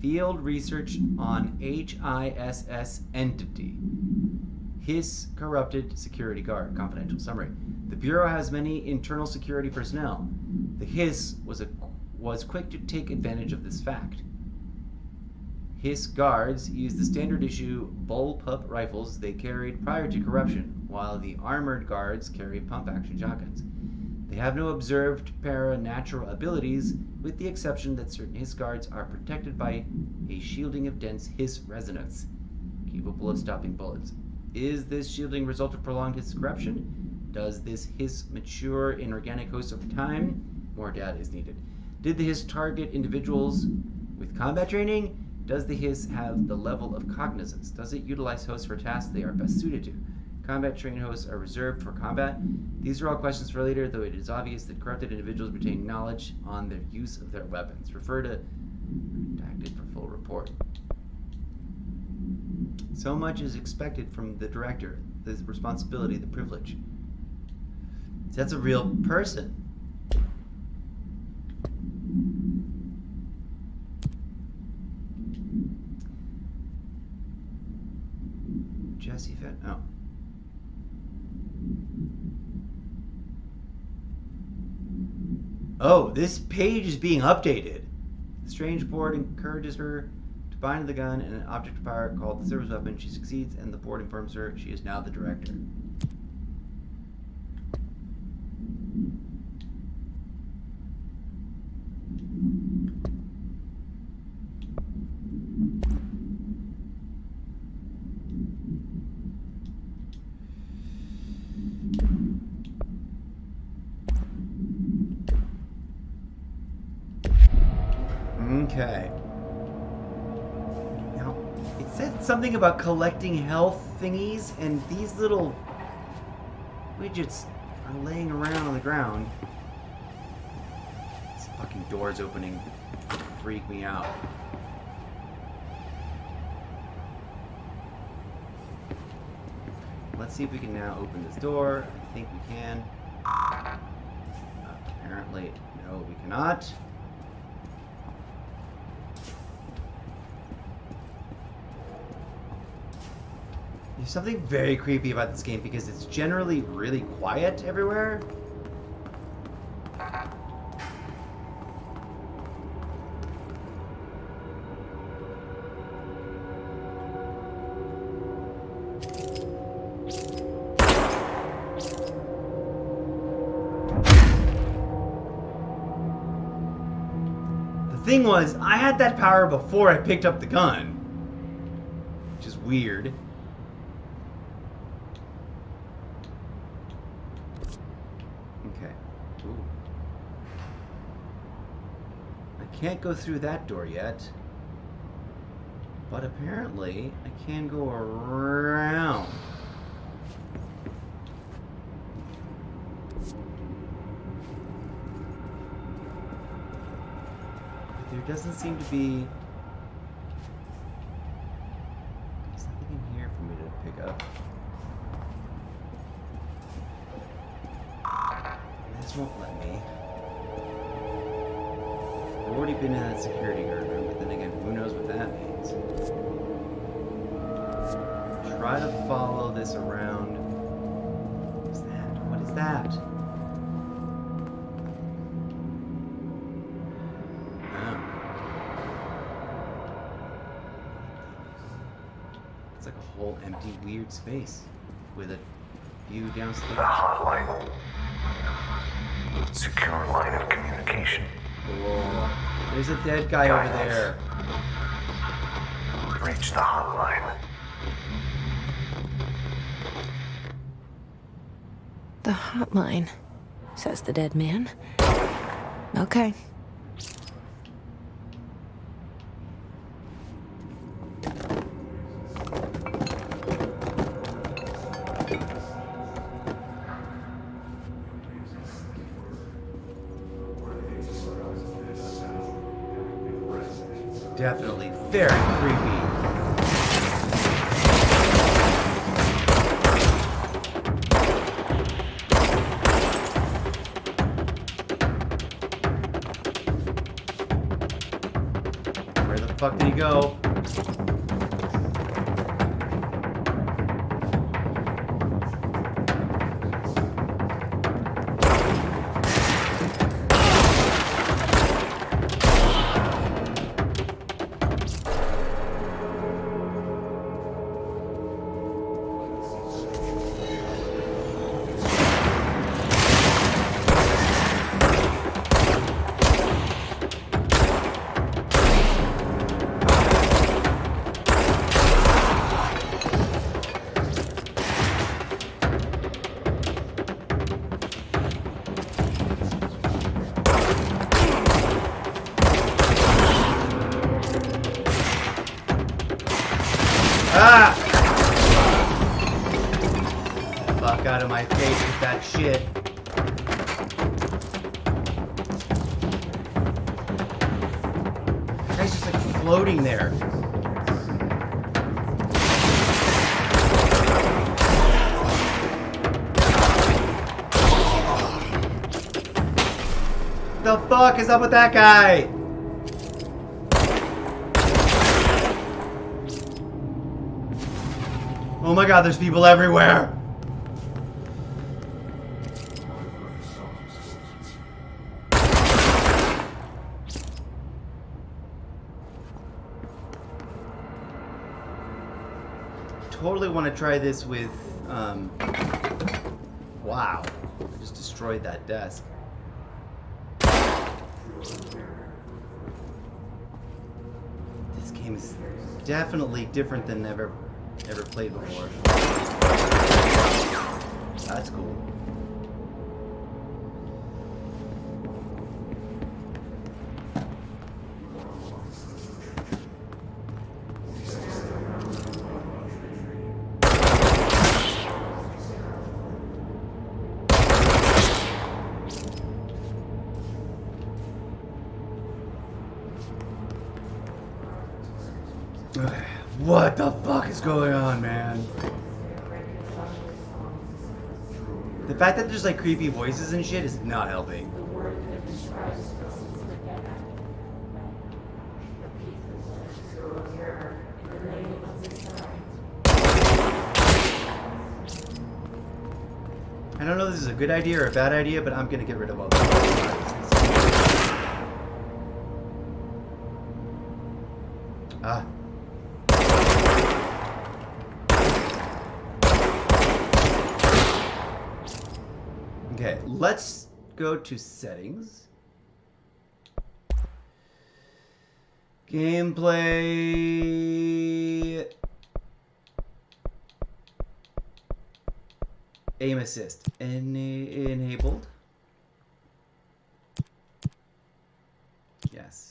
Field research on HISS entity. HISS corrupted security guard. Confidential summary. The Bureau has many internal security personnel. The HISS was quick to take advantage of this fact. HISS guards used the standard issue bullpup rifles they carried prior to corruption, while the armored guards carried pump action shotguns. The They have no observed paranatural abilities, with the exception that certain hiss guards are protected by a shielding of dense hiss resonance, capable of stopping bullets. Is this shielding result of prolonged hiss corruption? Does this hiss mature in organic hosts over time? More data is needed. Did the hiss target individuals with combat training? Does the hiss have the level of cognizance? Does it utilize hosts for tasks they are best suited to? Combat trained hosts are reserved for combat. These are all questions for later, though it is obvious that corrupted individuals retain knowledge on the use of their weapons. Refer to redacted for full report. So much is expected from the director. The responsibility, the privilege. That's a real person. Jesse Fett. Oh. Oh, this page is being updated. The strange board encourages her to bind the gun and an object of power called the service weapon. She succeeds, and the board informs her she is now the director. Okay. Now, it said something about collecting health thingies, and these little widgets are laying around on the ground. This fucking door's opening. Freak me out. Let's see if we can now open this door. I think we can. Apparently, no, we cannot. There's something very creepy about this game because it's generally really quiet everywhere. The thing was, I had that power before I picked up the gun, which is weird. Can't go through that door yet, but apparently I can go around. But there doesn't seem to be... There's nothing in here for me to pick up. This won't let me. I've already been in that security guard room, but then again, who knows what that means. Try to follow this around. What's that? What is that? Oh. It's like a whole empty, weird space with a view downstairs. The hotline. Secure line of communication. Cool. There's a dead guy over there. Reach the hotline. The hotline, says the dead man. Okay. Definitely very creepy. Where the fuck did he go? Ah! Fuck out of my face with that shit. That guy's just like floating there. The fuck is up with that guy? Oh my god, there's people everywhere. Totally want to try this with, wow. I just destroyed that desk. This game is definitely different than ever played before. That's cool. What the fuck is going on, man? The fact that there's like creepy voices and shit is not helping. I don't know if this is a good idea or a bad idea, but I'm gonna get rid of all this. Ah. Okay, let's go to settings. Gameplay. Aim assist. Enabled. Yes.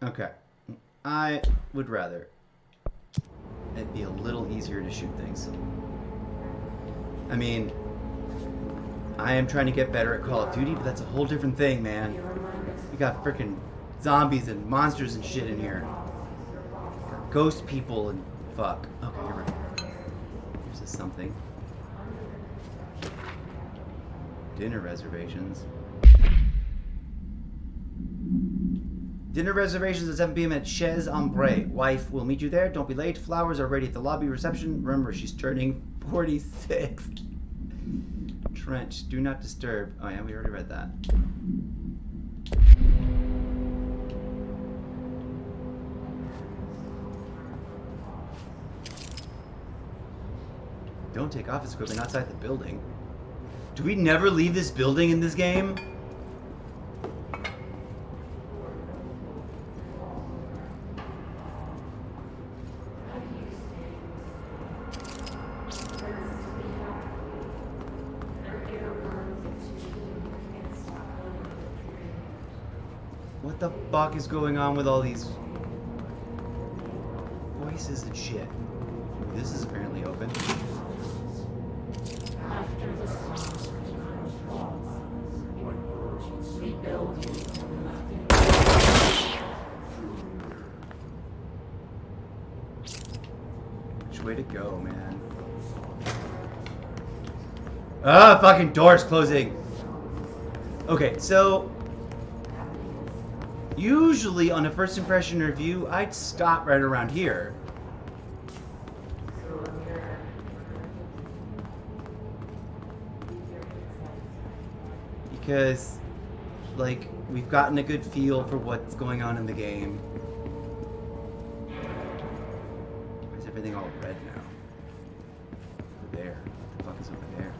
Okay. I would rather it be a little easier to shoot things. I mean, I am trying to get better at Call of Duty, but that's a whole different thing, man. You got freaking zombies and monsters and shit in here. Got ghost people and fuck. Okay, you're right. Here's this something. Dinner reservations. Dinner reservations at 7 p.m. at Chez Ombre. Wife will meet you there. Don't be late. Flowers are ready at the lobby reception. Remember, she's turning 46. Trench. Do not disturb. Oh yeah, we already read that. Don't take office equipment outside the building. Do we never leave this building in this game? What the fuck is going on with all these voices and shit? This is apparently open. Which way to go, man? Ah, fucking doors closing. Okay, so usually on a first impression review, I'd stop right around here. Because, like, we've gotten a good feel for what's going on in the game. Why is everything all red now? Over there. What the fuck is over there?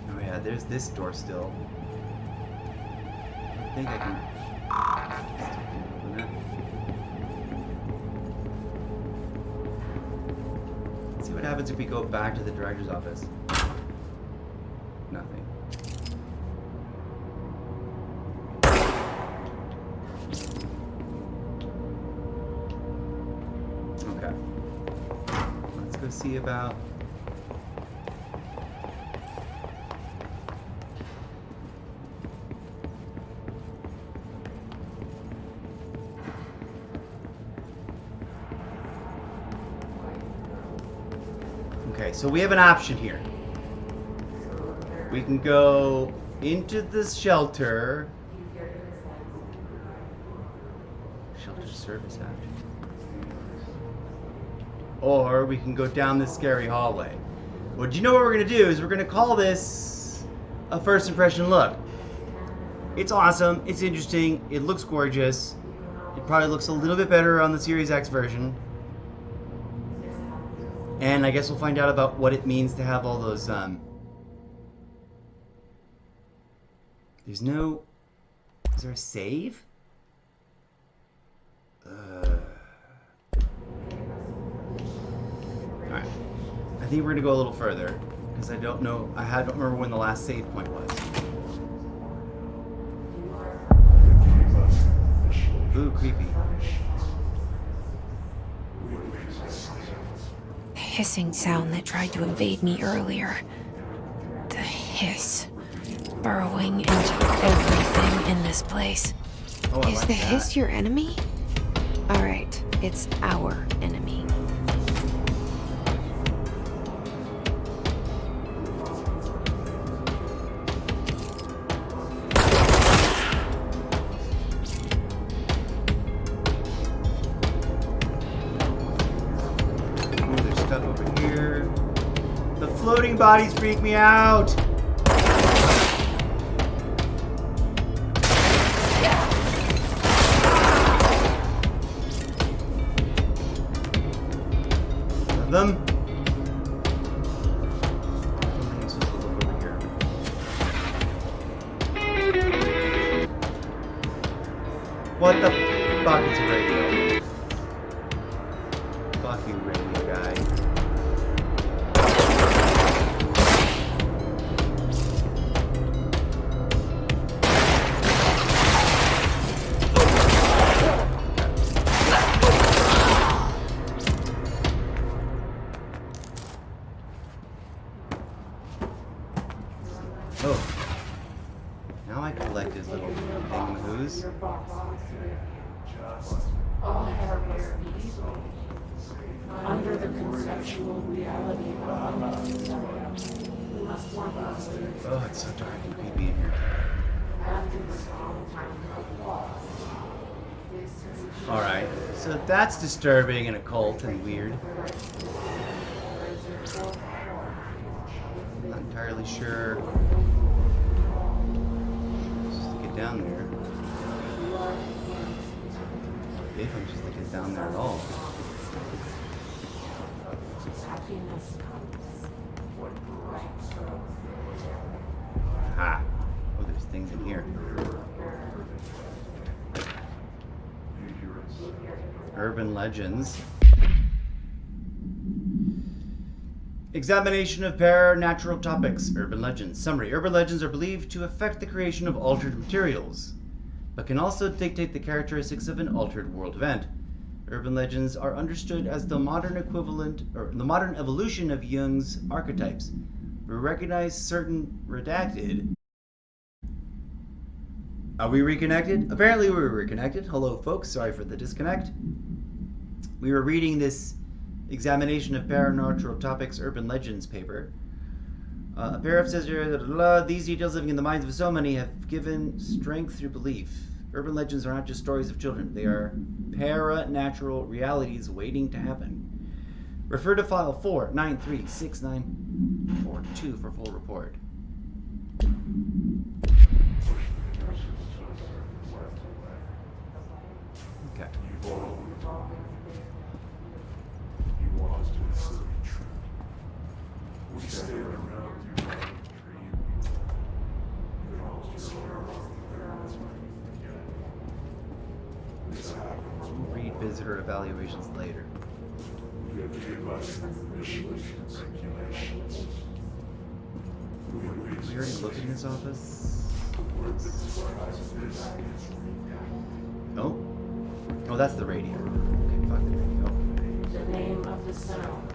Oh yeah, there's this door still. I think I can open it. see what happens if we go back to the director's office. Nothing. Okay. Let's go see about... Okay, so we have an option here. We can go into this shelter. Shelter service option. Or we can go down this scary hallway. Well, do you know what we're going to do? Is we're going to call this a first impression look. It's awesome. It's interesting. It looks gorgeous. It probably looks a little bit better on the Series X version. And I guess we'll find out about what it means to have all those, There's no... Is there a save? Alright. I think we're gonna go a little further. Because I don't know... I don't remember when the last save point was. Ooh, creepy. Hissing sound that tried to invade me earlier. The hiss. Burrowing into everything in this place. Oh, I Is like the that. hiss your enemy? Alright, it's our enemy. Ooh, there's stuff over here. The floating bodies freak me out. Them. Something's just a little over here. What the fuck is a radio? Fuck you, radio guy. Oh. Now I collect his little thingamahoos. Under the conceptual reality Oh, it's so dark and creepy in here. Alright, so that's disturbing and occult and weird. I'm not entirely sure. Just to get down there. If I'm just to get down there at all. Ah. Oh, there's things in here. Urban legends. Examination of paranatural topics. Urban legends. Summary. Urban legends are believed to affect the creation of altered materials, but can also dictate the characteristics of an altered world event. Urban legends are understood as the modern equivalent, or the modern evolution of Jung's archetypes. We recognize certain redacted. Are we reconnected? Apparently we were reconnected. Hello folks, sorry for the disconnect. We were reading this Examination of Paranatural Topics Urban Legends paper. A paragraph says here, these details living in the minds of so many have given strength through belief. Urban legends are not just stories of children. They are paranatural realities waiting to happen. Refer to file 4936942 for full report. Okay. We'll read visitor evaluations later. We already looked in this office. Oh. Oh, that's the radio. Okay, fuck the radio. The name of the sound.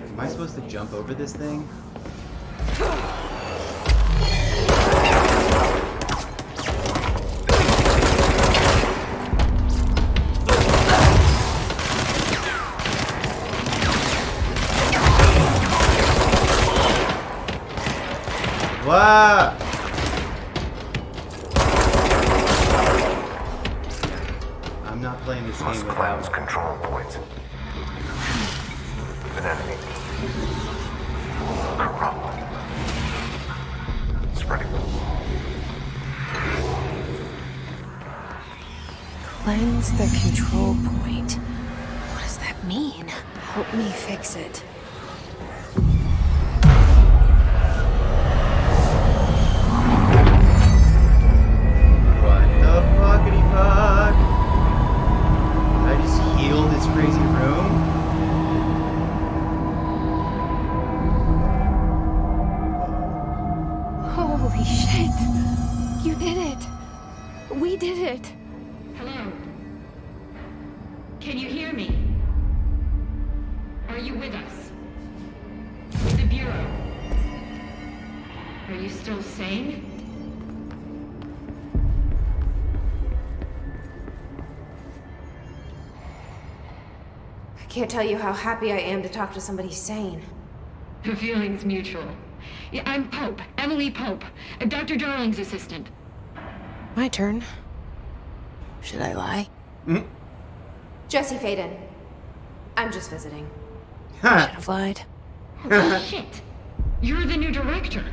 Am I supposed to jump over this thing? Wow! I'm not playing this Must game cleanse without. control points. An enemy. Corrupt. Spreading. Cleanse the control point. What does that mean? Help me fix it. What the fuckity fuck? Did I just heal this crazy room? Holy shit! You did it! We did it! Hello? Can you hear me? Are you with us? The Bureau. Are you still sane? I can't tell you how happy I am to talk to somebody sane. The feeling's mutual. Yeah, I'm Pope, Emily Pope, Dr. Darling's assistant. My turn. Should I lie? Jesse Faden. I'm just visiting. Should have lied. Oh, shit. You're the new director.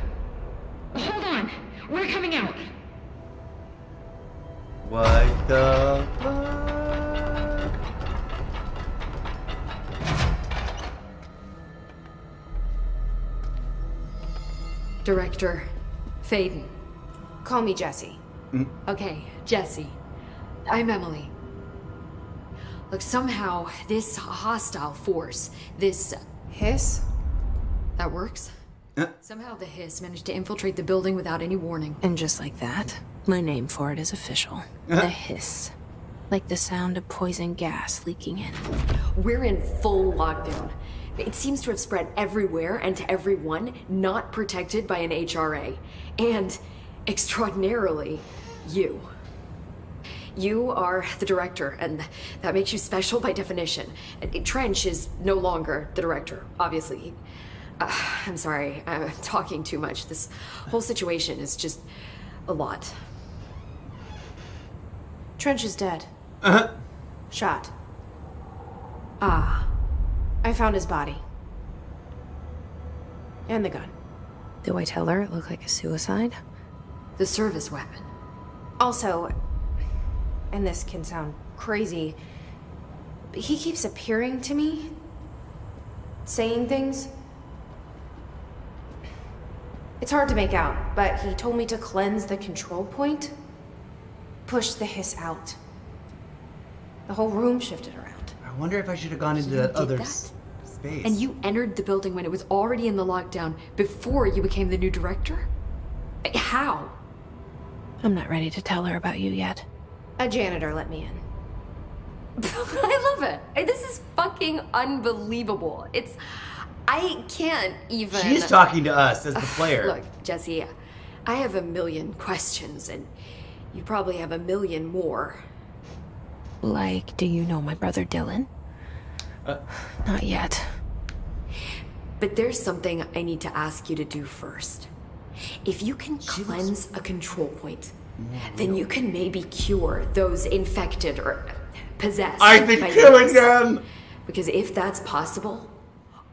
Hold on. We're coming out. What the fuck? Director Faden. Call me Jesse. Okay, Jesse. I'm Emily. Look, somehow this hostile force, this Hiss? that works. Somehow the hiss managed to infiltrate the building without any warning. And just like that, my name for it is official. The hiss. Like the sound of poison gas leaking in. We're in full lockdown. It seems to have spread everywhere and to everyone not protected by an HRA. And, extraordinarily, you. You are the director, and that makes you special by definition. Trench is no longer the director, obviously. I'm sorry, I'm talking too much. This whole situation is just a lot. Trench is dead. Shot. Ah, I found his body. And the gun. Do I tell her it looked like a suicide? the service weapon. Also, and this can sound crazy, but he keeps appearing to me, saying things. It's hard to make out, but he told me to cleanse the control point, push the hiss out. The whole room shifted around. I wonder if I should have gone into that other space. And you entered the building when it was already in the lockdown before you became the new director? How? I'm not ready to tell her about you yet. A janitor let me in. I love it. This is fucking unbelievable. I can't even... She's talking to us as the player. Look, Jesse, I have a million questions, and you probably have a million more. Like, do you know my brother Dylan? Not yet. But there's something I need to ask you to do first. If you can cleanse a control point, then you can maybe cure those infected or possessed. I've been by killing this. them! Because if that's possible,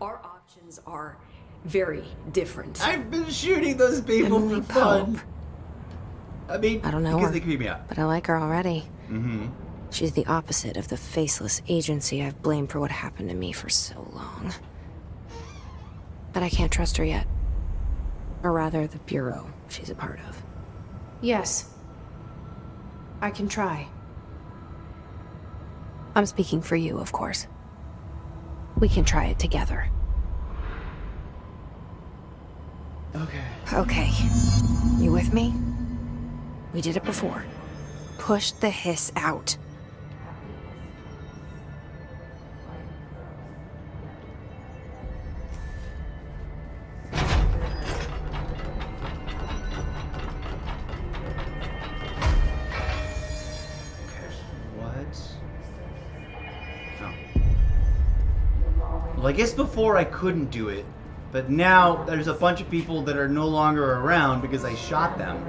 our options are very different. I've been shooting those people Emily for fun. Pope. I mean, I don't know because her, they creep me out. but I like her already. Mm-hmm. She's the opposite of the faceless agency I've blamed for what happened to me for so long. But I can't trust her yet. Or rather, the Bureau she's a part of. Yes. I can try. I'm speaking for you, of course. We can try it together. Okay. Okay. You with me? We did it before. Push the hiss out. Well, I guess before I couldn't do it, but now there's a bunch of people that are no longer around because I shot them.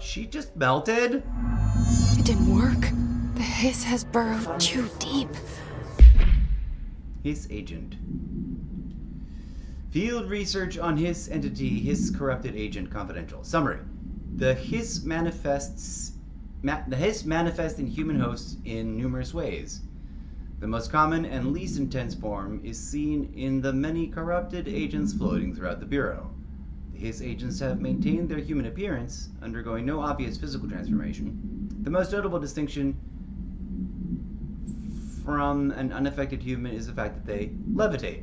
She just melted? It didn't work. The hiss has burrowed too deep. Hiss agent. Field research on Hiss entity, Hiss corrupted agent, confidential. Summary. The Hiss manifests in human hosts in numerous ways. The most common and least intense form is seen in the many corrupted agents floating throughout the Bureau. The Hiss agents have maintained their human appearance, undergoing no obvious physical transformation. The most notable distinction from an unaffected human is the fact that they levitate.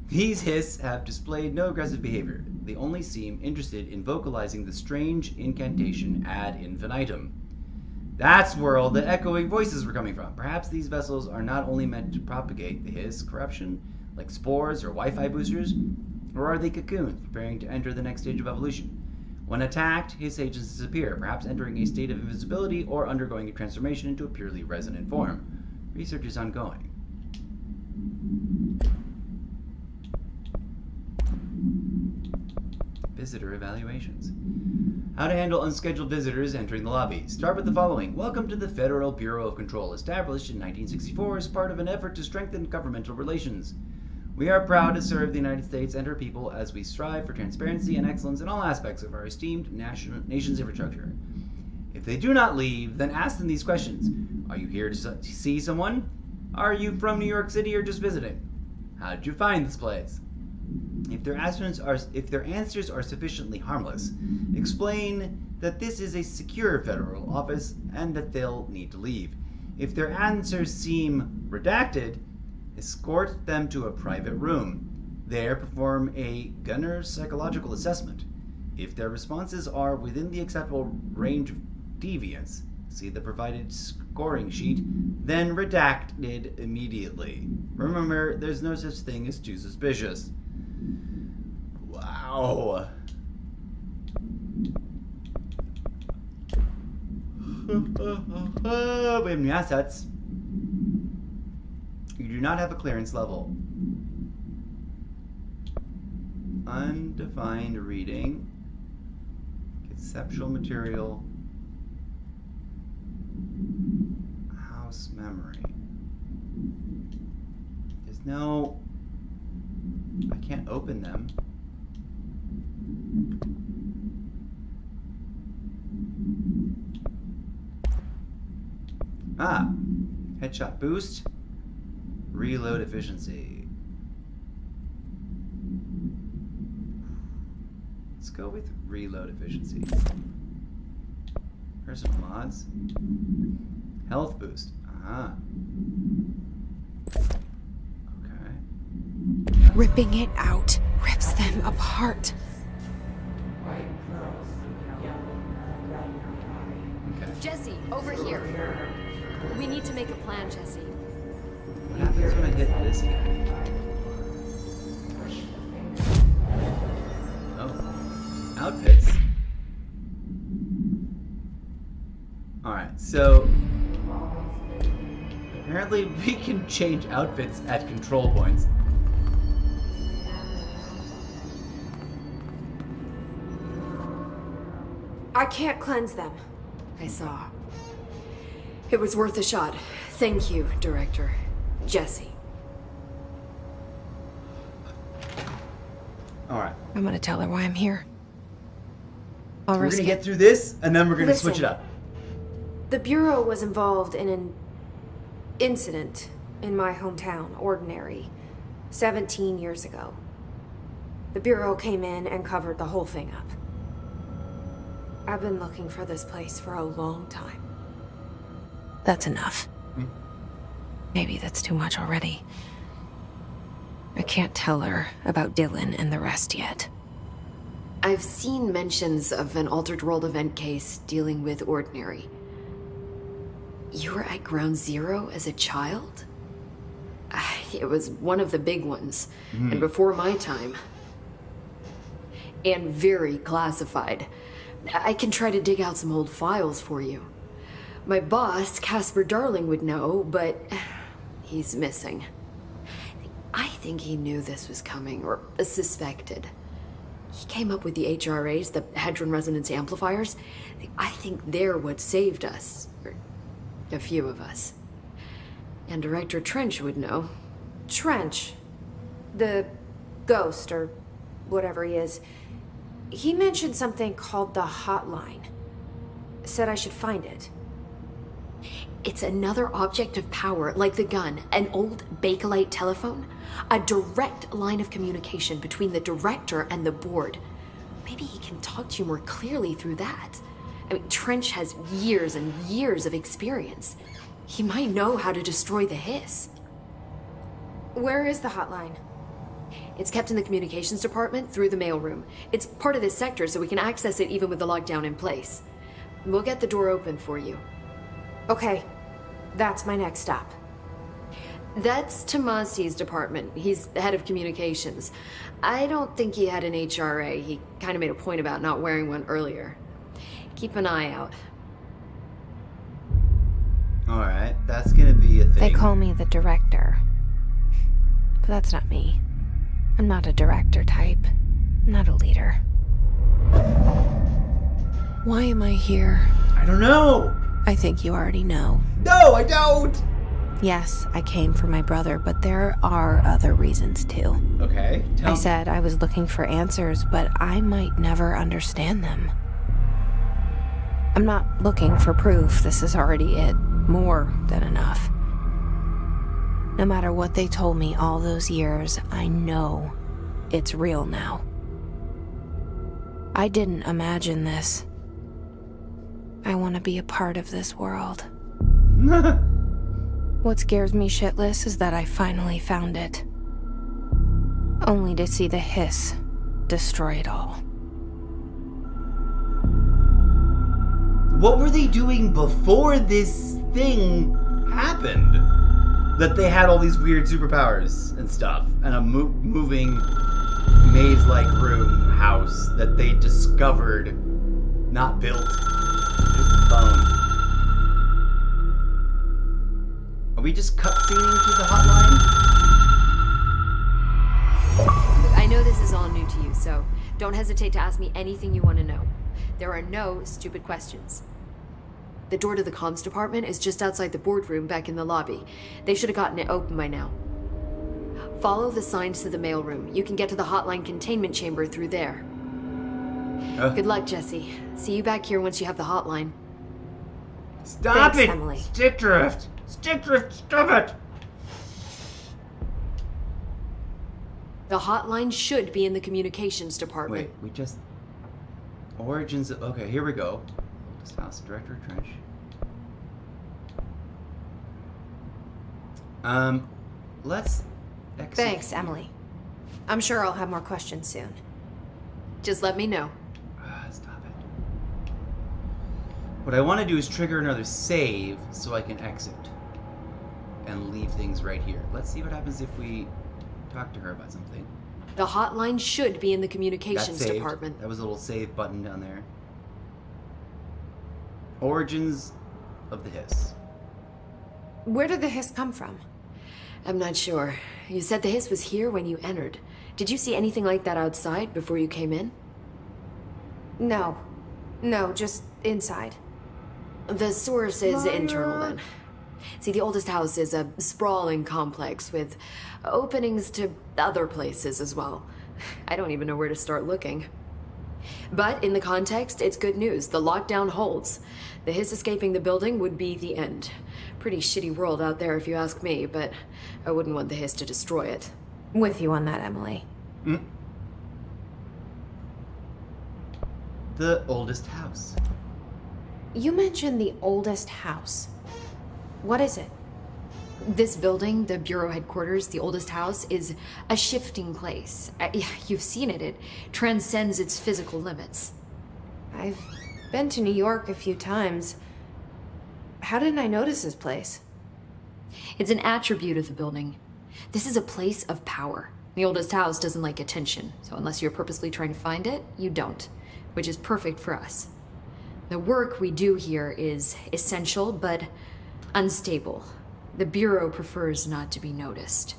These Hiss have displayed no aggressive behavior. They only seem interested in vocalizing the strange incantation ad infinitum. That's where all the echoing voices were coming from. Perhaps these vessels are not only meant to propagate the Hiss corruption, like spores or Wi-Fi boosters, or are they cocoons preparing to enter the next stage of evolution? When attacked, Hiss agents disappear, perhaps entering a state of invisibility or undergoing a transformation into a purely resonant form. Research is ongoing. Visitor evaluations. How to handle unscheduled visitors entering the lobby. Start with the following. Welcome to the Federal Bureau of Control, established in 1964 as part of an effort to strengthen governmental relations. We are proud to serve the United States and her people as we strive for transparency and excellence in all aspects of our esteemed nation's infrastructure. If they do not leave, then ask them these questions. Are you here to see someone? Are you from New York City or just visiting? How did you find this place? If their answers are sufficiently harmless, explain that this is a secure federal office and that they'll need to leave. If their answers seem redacted, escort them to a private room. There, perform a gunner's psychological assessment. If their responses are within the acceptable range of deviance, see the provided scoring sheet, then redacted immediately. Remember, there's no such thing as too suspicious. Wow. We have new assets. You do not have a clearance level. Undefined reading. Conceptual material. House memory. There's no... I can't open them. Ah, headshot boost, reload efficiency. Let's go with reload efficiency. Personal mods, health boost. Okay. Ripping it out rips them apart. Okay. Jesse, over here. We need to make a plan, Jesse. What happens when I hit this again? Oh. Outfits. Alright, so... apparently we can change outfits at control points. I can't cleanse them. I saw. It was worth a shot. Thank you, Director. Jesse. Alright. I'm gonna tell her why I'm here. I'll We're risk gonna it. get through this, and then we're gonna switch it Listen. up. The Bureau was involved in an incident in my hometown, Ordinary, 17 years ago. The Bureau came in and covered the whole thing up. I've been looking for this place for a long time. That's enough. Maybe that's too much already. I can't tell her about Dylan and the rest yet. I've seen mentions of an Altered World event case dealing with Ordinary. You were at Ground Zero as a child? It was one of the big ones, and before my time. And very classified. I can try to dig out some old files for you. My boss, Casper Darling, would know, but he's missing. I think he knew this was coming, or suspected. He came up with the HRAs, the Hadron Resonance Amplifiers. I think they're what saved us. Or a few of us. And Director Trench would know. Trench, the ghost, or whatever he is, he mentioned something called the Hotline. Said I should find it. It's another object of power, like the gun, an old Bakelite telephone. A direct line of communication between the director and the board. Maybe he can talk to you more clearly through that. I mean, Trench has years and years of experience. He might know how to destroy the hiss. Where is the hotline? It's kept in the communications department through the mailroom. It's part of this sector, so we can access it even with the lockdown in place. We'll get the door open for you. Okay, that's my next stop. That's Tomasi's department. He's the head of communications. I don't think he had an HRA. He kind of made a point about not wearing one earlier. Keep an eye out. Alright, that's gonna be a thing. They call me the director. But that's not me. I'm not a director type. I'm not a leader. Why am I here? I don't know! I think you already know. No, I don't! Yes, I came for my brother, but there are other reasons too. Okay, tell I me. said I was looking for answers, but I might never understand them. I'm not looking for proof. This is already it. More than enough. No matter what they told me all those years, I know it's real now. I didn't imagine this. I want to be a part of this world. What scares me shitless is that I finally found it. Only to see the hiss destroy it all. What were they doing before this thing happened? That they had all these weird superpowers and stuff, and a moving maze-like room house that they discovered, not built. There's the phone. Are we just cutscening through the hotline? I know this is all new to you, so don't hesitate to ask me anything you want to know. There are no stupid questions. The door to the comms department is just outside the boardroom back in the lobby. They should have gotten it open by now. Follow the signs to the mailroom. You can get to the hotline containment chamber through there. Good luck, Jesse. See you back here once you have the hotline. Stop Thanks, it! Emily. Stick drift! Stick drift, stop it! The hotline should be in the communications department. Wait, we just... Origins of... Okay, here we go. Oldest house, Director Trench. Let's exit. Thanks, Emily. I'm sure I'll have more questions soon. Just let me know. Stop it. What I want to do is trigger another save so I can exit and leave things right here. Let's see what happens if we talk to her about something. The hotline should be in the That communications saved. department. That was a little save button down there. Origins of the hiss. Where did the hiss come from? I'm not sure. You said the hiss was here when you entered. Did you see anything like that outside before you came in? No. No, just inside. The source is internal then. See, the oldest house is a sprawling complex with openings to other places as well. I don't even know where to start looking. But in the context, it's good news. The lockdown holds. The hiss escaping the building would be the end. Pretty shitty world out there if you ask me, but I wouldn't want the hiss to destroy it. With you on that, Emily. The oldest house. You mentioned the oldest house. What is it? This building, the Bureau headquarters, the oldest house, is a shifting place. You've seen it. It transcends its physical limits. I've been to New York a few times. How didn't I notice this place? It's an attribute of the building. This is a place of power. The oldest house doesn't like attention, so unless you're purposely trying to find it, you don't, which is perfect for us. The work we do here is essential, but unstable. The Bureau prefers not to be noticed.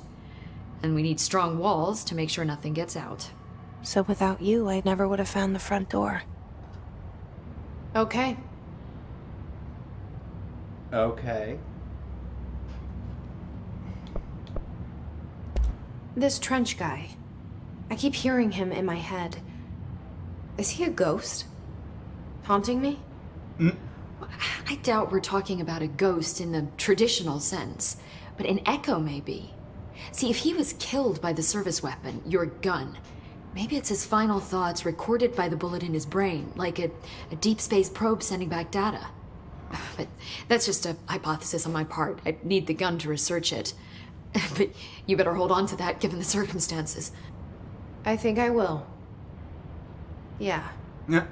And we need strong walls to make sure nothing gets out. So without you, I never would have found the front door. Okay. Okay. This Trench guy. I keep hearing him in my head. Is he a ghost? Haunting me? I doubt we're talking about a ghost in the traditional sense, but an echo maybe. See, if he was killed by the service weapon, your gun, maybe it's his final thoughts recorded by the bullet in his brain, like a deep space probe sending back data. But that's just a hypothesis on my part. I'd need the gun to research it. But you better hold on to that given the circumstances. I think I will. Yeah. Yeah.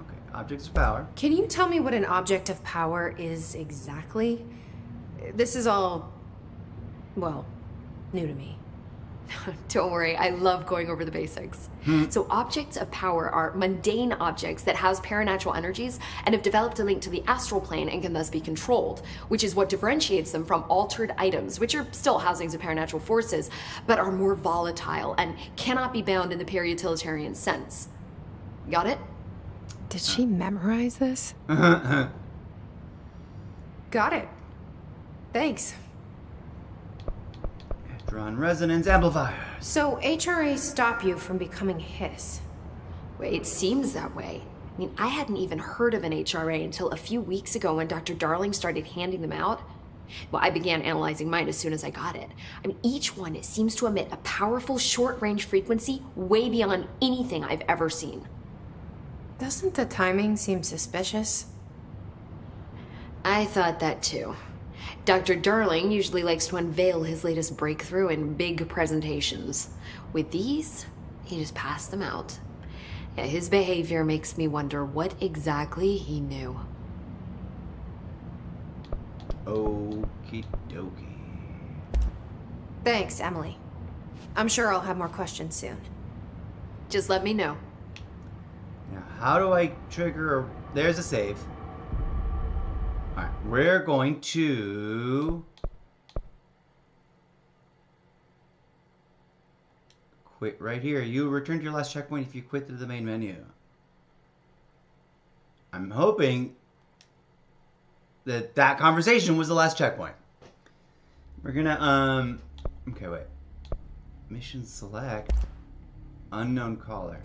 Okay, objects of power. Can you tell me what an object of power is exactly? This is all, well, new to me. Don't worry, I love going over the basics. So objects of power are mundane objects that house paranatural energies and have developed a link to the astral plane and can thus be controlled, which is what differentiates them from altered items, which are still housings of paranatural forces, but are more volatile and cannot be bound in the pure utilitarian sense. Got it? Did she memorize this? Got it. Thanks. Drawn resonance amplifier. So HRAs stop you from becoming hiss. Well, it seems that way. I mean, I hadn't even heard of an HRA until a few weeks ago when Dr. Darling started handing them out. Well, I began analyzing mine as soon as I got it. I mean, each one seems to emit a powerful short-range frequency way beyond anything I've ever seen. Doesn't the timing seem suspicious? I thought that too. Dr. Darling usually likes to unveil his latest breakthrough in big presentations. With these, he just passed them out. Yeah, his behavior makes me wonder what exactly he knew. Okie dokie. Thanks, Emily. I'm sure I'll have more questions soon. Just let me know. Now, how do I trigger? There's a save. Alright, we're going to quit right here. You returned to your last checkpoint if you quit to the main menu. I'm hoping that that conversation was the last checkpoint. We're gonna, okay, wait. Mission select. Unknown caller.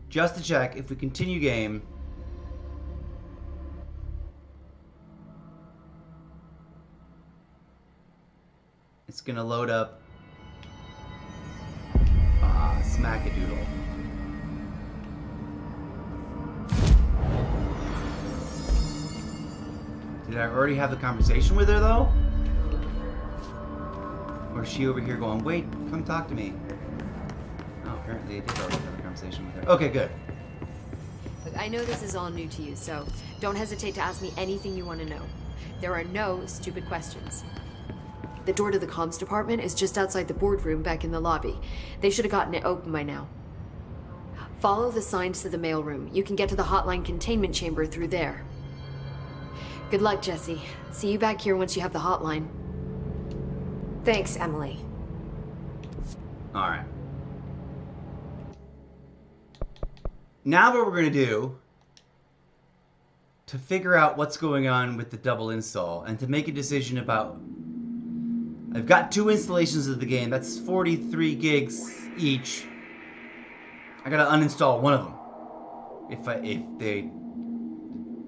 Just to check, if we continue game, it's gonna load up Smackadoodle. Did I already have the conversation with her though? Or is she over here going, wait, come talk to me? Oh, apparently I did already have a conversation with her. Okay, good. Look, I know this is all new to you, so don't hesitate to ask me anything you want to know. There are no stupid questions. The door to the comms department is just outside the boardroom back in the lobby. They should have gotten it open by now. Follow the signs to the mailroom. You can get to the hotline containment chamber through there. Good luck, Jesse. See you back here once you have the hotline. Thanks, Emily. Alright. Now what we're going to do, to figure out what's going on with the double install, and to make a decision about I've got 2 installations of the game. That's 43 gigs each. I gotta uninstall one of them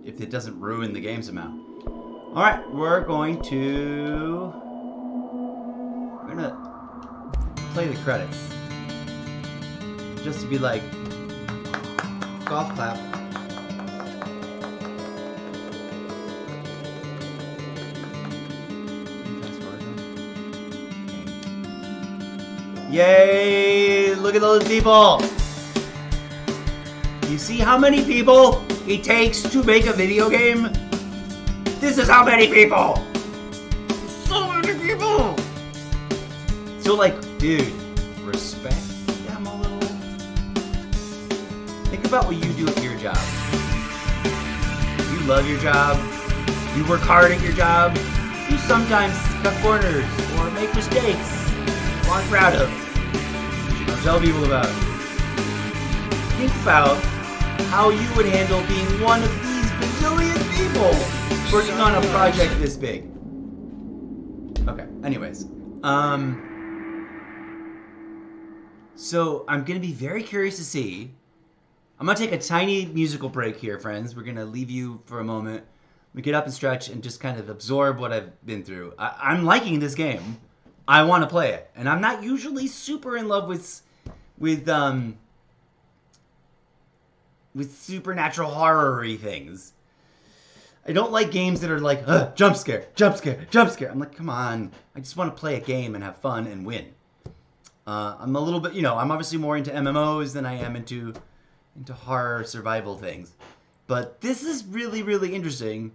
if it doesn't ruin the game somehow. All right, we're gonna play the credits just to be like golf clap. Yay! Look at those people! You see how many people it takes to make a video game? This is how many people! So many people! So like, dude, respect them a little. Think about what you do at your job. You love your job. You work hard at your job. You sometimes cut corners or make mistakes. You aren't proud of. I'll tell people about it. Think about how you would handle being one of these bazillion people working on a project this big. Okay, anyways. So I'm gonna be very curious to see. I'm gonna take a tiny musical break here, friends. We're gonna leave you for a moment. We get up and stretch and just kind of absorb what I've been through. I'm liking this game. I want to play it, and I'm not usually super in love with supernatural horror-y things. I don't like games that are like, jump scare, jump scare, jump scare. I'm like, come on. I just want to play a game and have fun and win. I'm a little bit, I'm obviously more into MMOs than I am into horror survival things. But this is really, really interesting.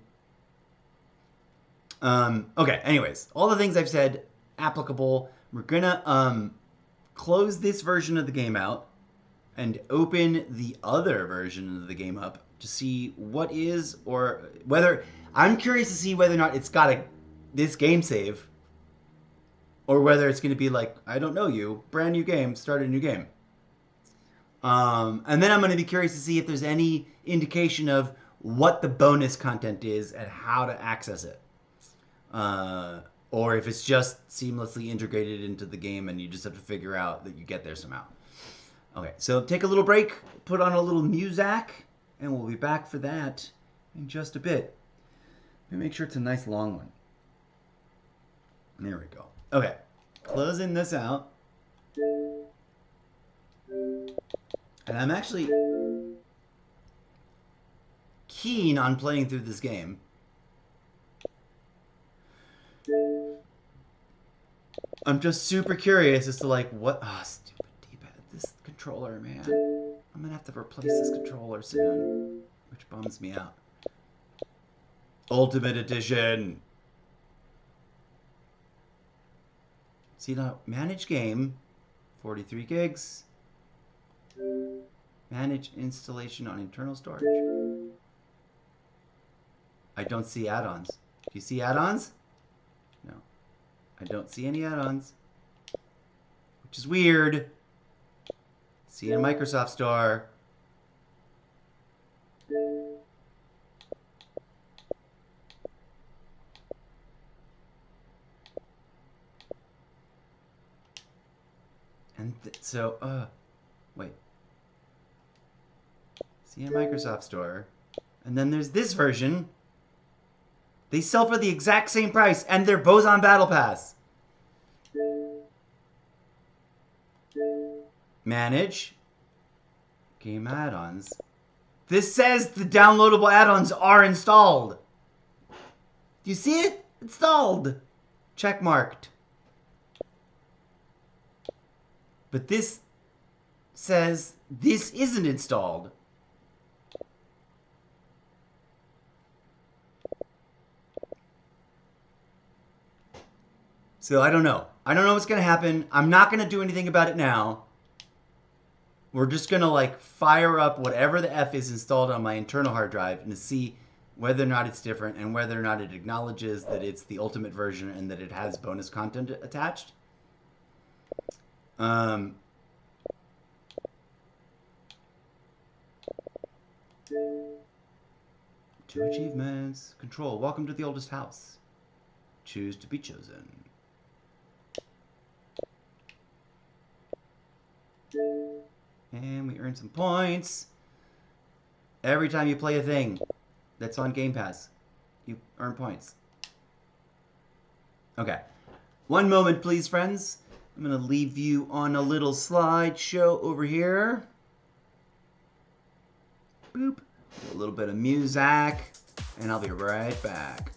Okay, anyways. All the things I've said, applicable. We're gonna close this version of the game out and open the other version of the game up to see what is, or whether, I'm curious to see whether or not it's got this game save, or whether it's going to be like, I don't know you, brand new game, start a new game. And then I'm going to be curious to see if there's any indication of what the bonus content is and how to access it. Or if it's just seamlessly integrated into the game and you just have to figure out that you get there somehow. Okay, so take a little break, put on a little music, and we'll be back for that in just a bit. Let me make sure it's a nice long one. There we go. Okay, closing this out. And I'm actually keen on playing through this game. I'm just super curious as to like what... Oh, stupid D-pad. This controller, man. I'm gonna have to replace this controller soon, which bums me out. Ultimate Edition. See now, manage game, 43 gigs. Manage installation on internal storage. I don't see add-ons. Do you see add-ons? No. I don't see any add-ons. Which is weird. See in Microsoft Store. And wait. See in Microsoft Store. And then there's this version. They sell for the exact same price, and they're both on Battle Pass. Manage. Game add-ons. This says the downloadable add-ons are installed. Do you see it? Installed. Check marked. But this says this isn't installed. So I don't know. I don't know what's going to happen. I'm not going to do anything about it now. We're just going to like fire up whatever the F is installed on my internal hard drive and to see whether or not it's different and whether or not it acknowledges that it's the ultimate version and that it has bonus content attached. 2 achievements. Control. Welcome to the oldest house. Choose to be chosen. earn some points. Every time you play a thing that's on Game Pass, you earn points. Okay. One moment, please, friends. I'm going to leave you on a little slideshow over here. Boop. A little bit of music, and I'll be right back.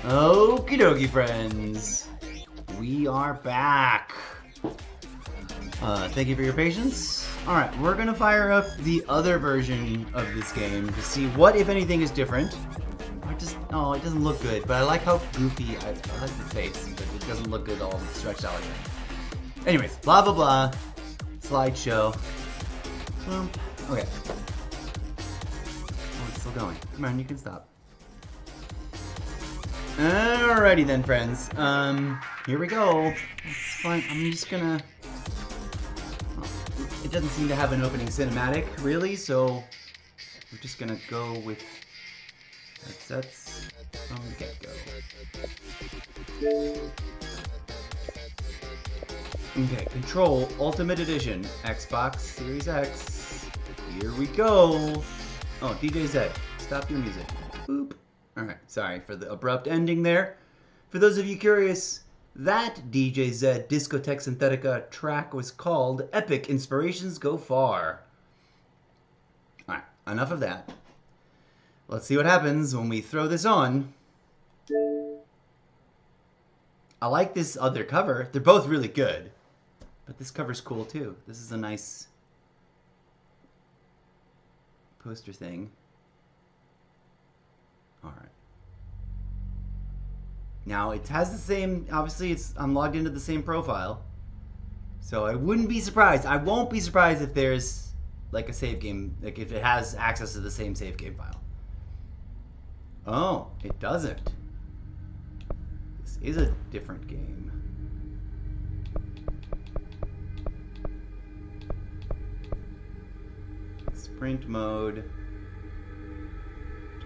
Okie dokie, friends. We are back. Thank you for your patience. Alright, we're gonna fire up the other version of this game to see what, if anything, is different. Oh, it doesn't look good, but I like how goofy, I like the face, but it doesn't look good all stretched out like that. Anyways, blah blah blah. Slideshow. Okay. Oh, it's still going. Come on, you can stop. Alrighty then, friends. Here we go. It's fine. I'm just gonna... Oh, it doesn't seem to have an opening cinematic, really, so we're just gonna go with headsets from the get-go. Okay, Control Ultimate Edition, Xbox Series X. Here we go. Oh, DJ Zed, stop your music. Boop. Alright, sorry for the abrupt ending there. For those of you curious, that DJ Zed Discotheque Synthetica track was called Epic Inspirations Go Far. Alright, enough of that. Let's see what happens when we throw this on. I like this other cover. They're both really good. But this cover's cool too. This is a nice poster thing. Alright. Now it has the same, obviously I'm logged into the same profile. So I wouldn't be surprised. I won't be surprised if there's like a save game, like if it has access to the same save game file. Oh, it doesn't. This is a different game. Sprint mode.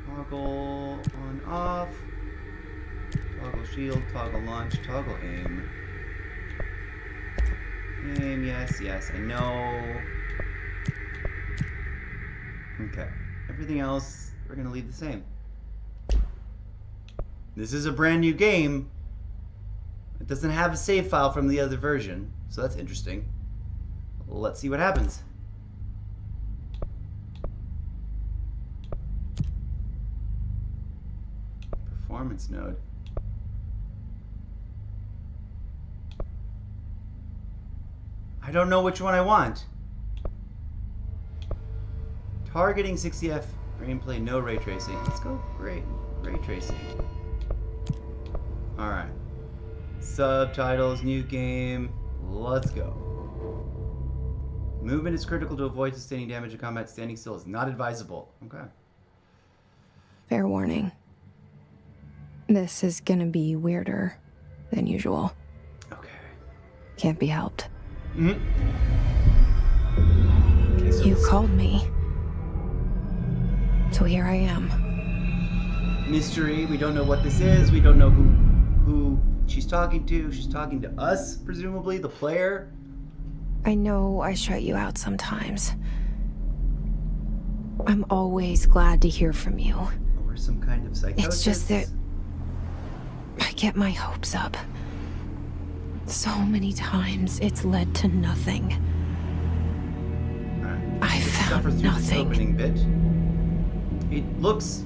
Toggle on off. Toggle shield, toggle launch, toggle aim. Aim, yes, yes, I know. Okay. Everything else, we're gonna leave the same. This is a brand new game. It doesn't have a save file from the other version, so that's interesting. Let's see what happens. Performance node. I don't know which one I want. Targeting 60F gameplay, no ray tracing. Let's go ray tracing. Alright. Subtitles, new game. Let's go. Movement is critical to avoid sustaining damage in combat. Standing still is not advisable. Okay. Fair warning. This is gonna be weirder than usual. Okay. Can't be helped. Okay, so You called me. So here I am. Mystery. We don't know what this is. We don't know who she's talking to. She's talking to us, presumably, the player. I know I shut you out sometimes. I'm always glad to hear from you. Or some kind of psychosis. It's just that I get my hopes up. So many times it's led to nothing. Right. I Let's suffer found through this nothing. opening bit. It looks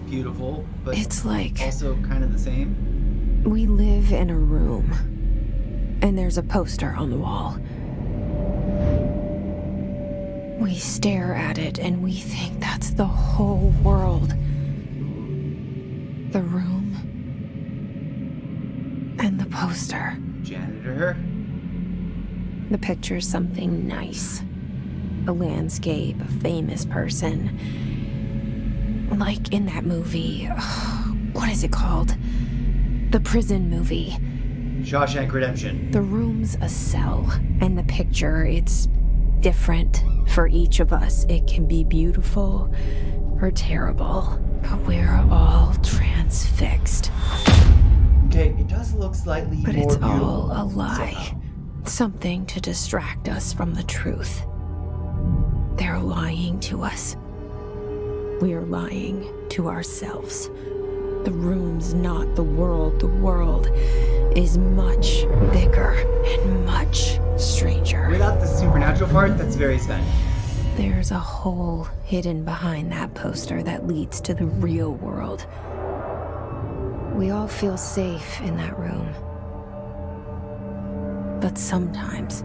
beautiful, but It's like also kind of the same. we live in a room, and there's a poster on the wall. We stare at it and we think that's the whole world. The room and the poster. Janitor. The picture's something nice. A landscape, a famous person. Like in that movie, what is it called? The prison movie. Shawshank Redemption. The room's a cell, and the picture, it's different for each of us. It can be beautiful or terrible, but we're all transfixed. Okay, it does look slightly But more it's beautiful all a lie. somehow. Something to distract us from the truth. They're lying to us. We're lying to ourselves. The room's not the world. The world is much bigger and much stranger. Without the supernatural part, that's very Spanish. There's a hole hidden behind that poster that leads to the real world. We all feel safe in that room. But sometimes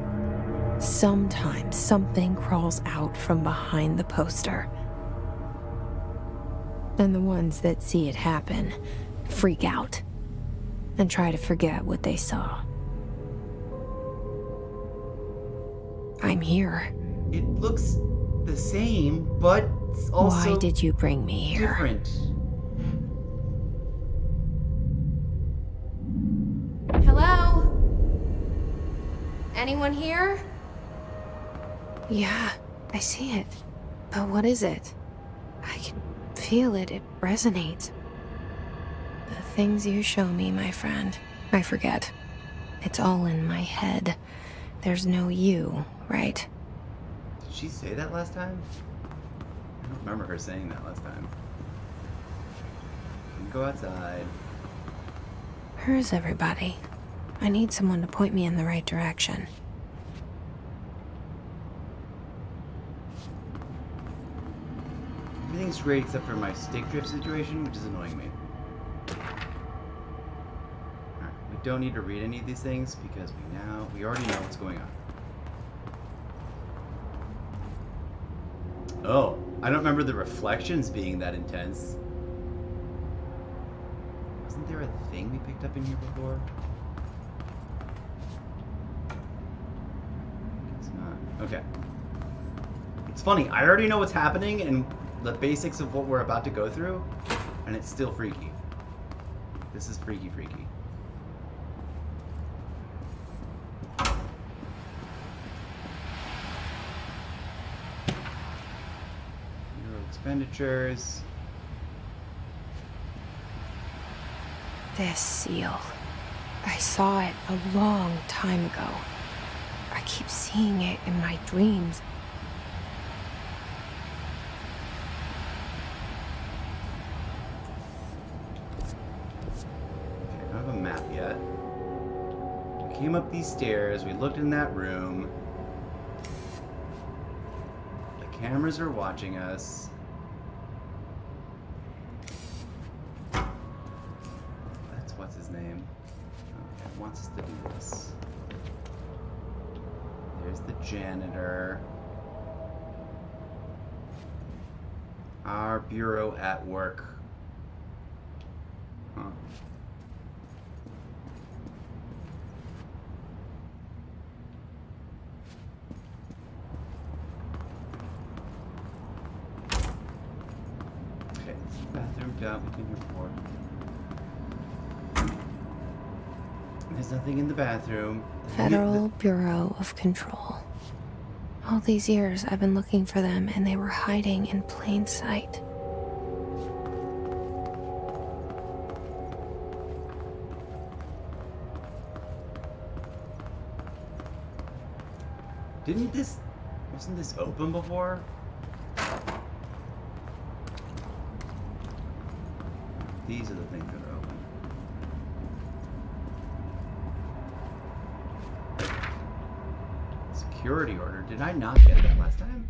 something crawls out from behind the poster. And the ones that see it happen freak out and try to forget what they saw. I'm here. It looks the same, but it's also Why did you bring me here? different. Hello? Anyone here? Yeah, I see it. But what is it? I can feel it. It resonates. The things you show me, my friend, I forget. It's all in my head. There's no you, right? Did she say that last time? I don't remember her saying that last time. You can go outside. Where's everybody? I need someone to point me in the right direction. Everything's great except for my stick drift situation, which is annoying me. Alright, we don't need to read any of these things because we already know what's going on. Oh, I don't remember the reflections being that intense. Wasn't there a thing we picked up in here before? Guess not. Okay. It's funny, I already know what's happening and the basics of what we're about to go through, and it's still freaky. This is freaky. Expenditures. This seal. I saw it a long time ago. I keep seeing it in my dreams. Okay, I don't have a map yet. We came up these stairs, we looked in that room. The cameras are watching us. What's his name? Okay, it wants us to do this. There's the janitor. Our bureau at work. Huh. Okay, this is the bathroom down. We've been here before. There's nothing in the bathroom. Federal Bureau of Control. All these years I've been looking for them and they were hiding in plain sight. Wasn't this open before? These are the things that are open. Security order. Did I not get that last time?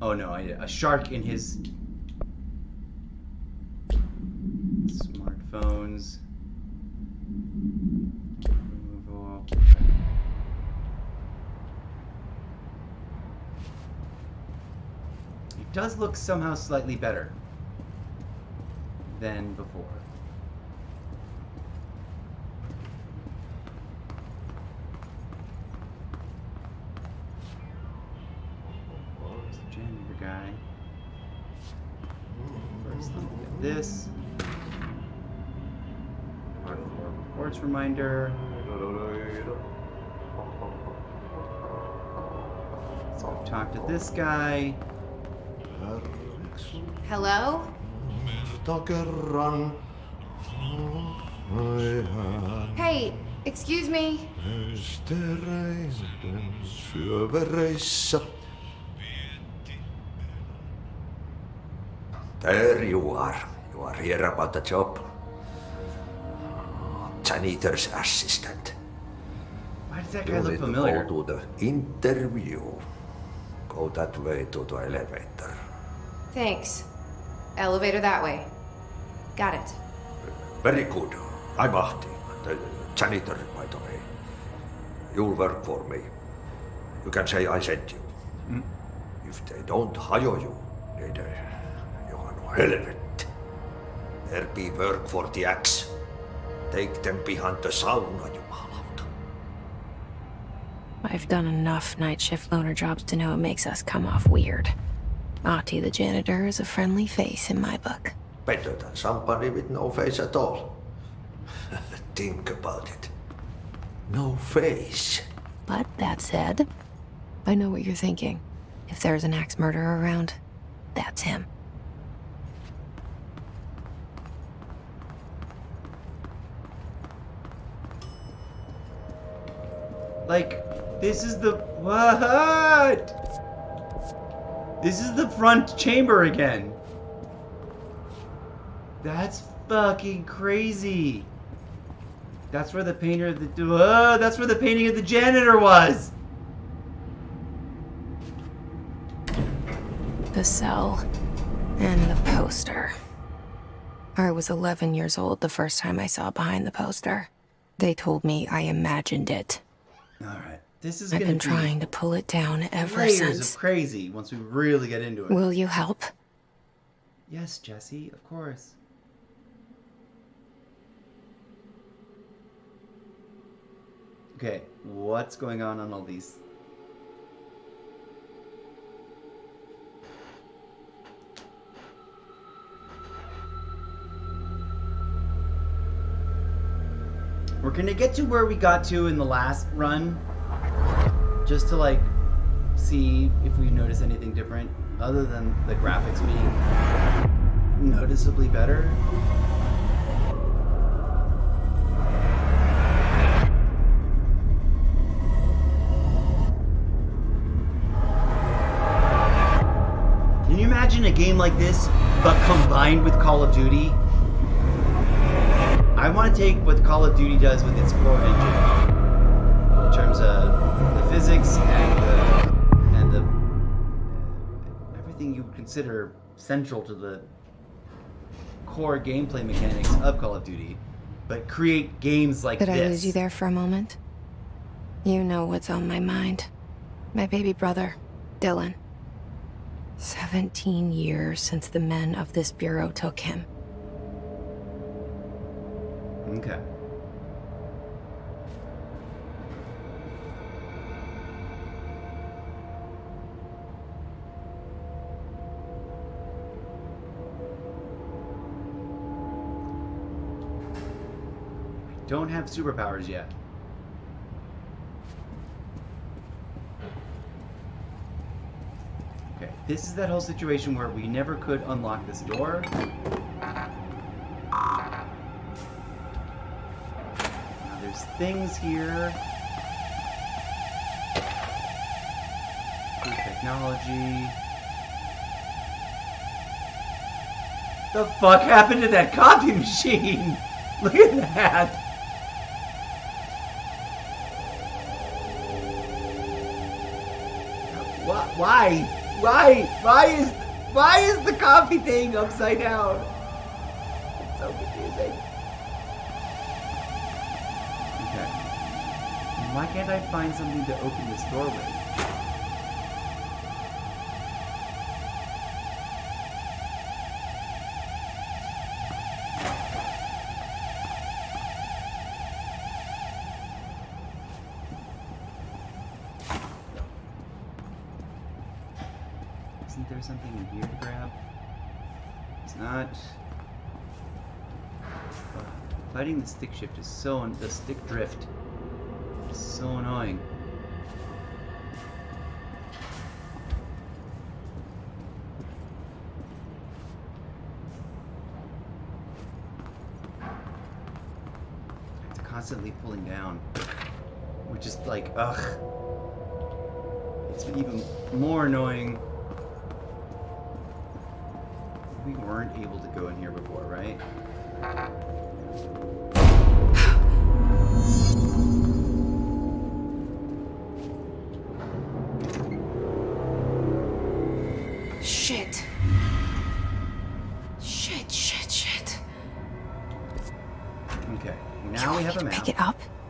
Oh no, I did. A shark in his smartphones. Removal. It does look somehow slightly better than before. Guy. First, let me get this. Hardcore reports reminder. Let's go talk to this guy. Hello? Hey, excuse me. There you are. You are here about the job. Janitor's assistant. Why does that guy You look need to familiar? go to the interview. Go that way to the elevator. Thanks. Elevator that way. Got it. Very good. I'm Ahti, the janitor, by the way. You'll work for me. You can say I sent you. If they don't hire you, niin Johan on helvet. There be work for the axe. Take them behind the sauna, jumalauta. I've done enough night shift loner jobs to know it makes us come off weird. Ahti the janitor is a friendly face in my book. Better than somebody with no face at all. Think about it. No face. But that said, I know what you're thinking. If there's an axe murderer around, that's him. Like, this is the... What? This is the front chamber again. That's fucking crazy. That's where the painter of the... that's where the painting of the janitor was. The cell and the poster. I was 11 years old the first time I saw behind the poster. They told me I imagined it. Alright, this is I've gonna been be trying to pull it down ever layers since. of crazy once we really get into it. Will you help? Yes, Jesse, of course. Okay, what's going on all these? We're gonna get to where we got to in the last run, just to like see if we notice anything different, other than the graphics being noticeably better. Can you imagine a game like this, but combined with Call of Duty? I want to take what Call of Duty does with its core engine, in terms of the physics and the everything you would consider central to the core gameplay mechanics of Call of Duty, but create games like Did this. I lose you there for a moment? You know what's on my mind. My baby brother, Dylan. 17 years since the men of this bureau took him. Okay. We don't have superpowers yet. Okay, this is that whole situation where we never could unlock this door. There's things here. New technology. The fuck happened to that copy machine? Look at that. Why? Why is the copy thing upside down? It's so confusing. Why can't I find something to open this door with? Isn't there something in here to grab? It's not. Fighting the stick shift is so... the stick drift. So annoying. It's constantly pulling down, which is like, ugh. It's even more annoying. We weren't able to go in here before, right? Shit. Shit.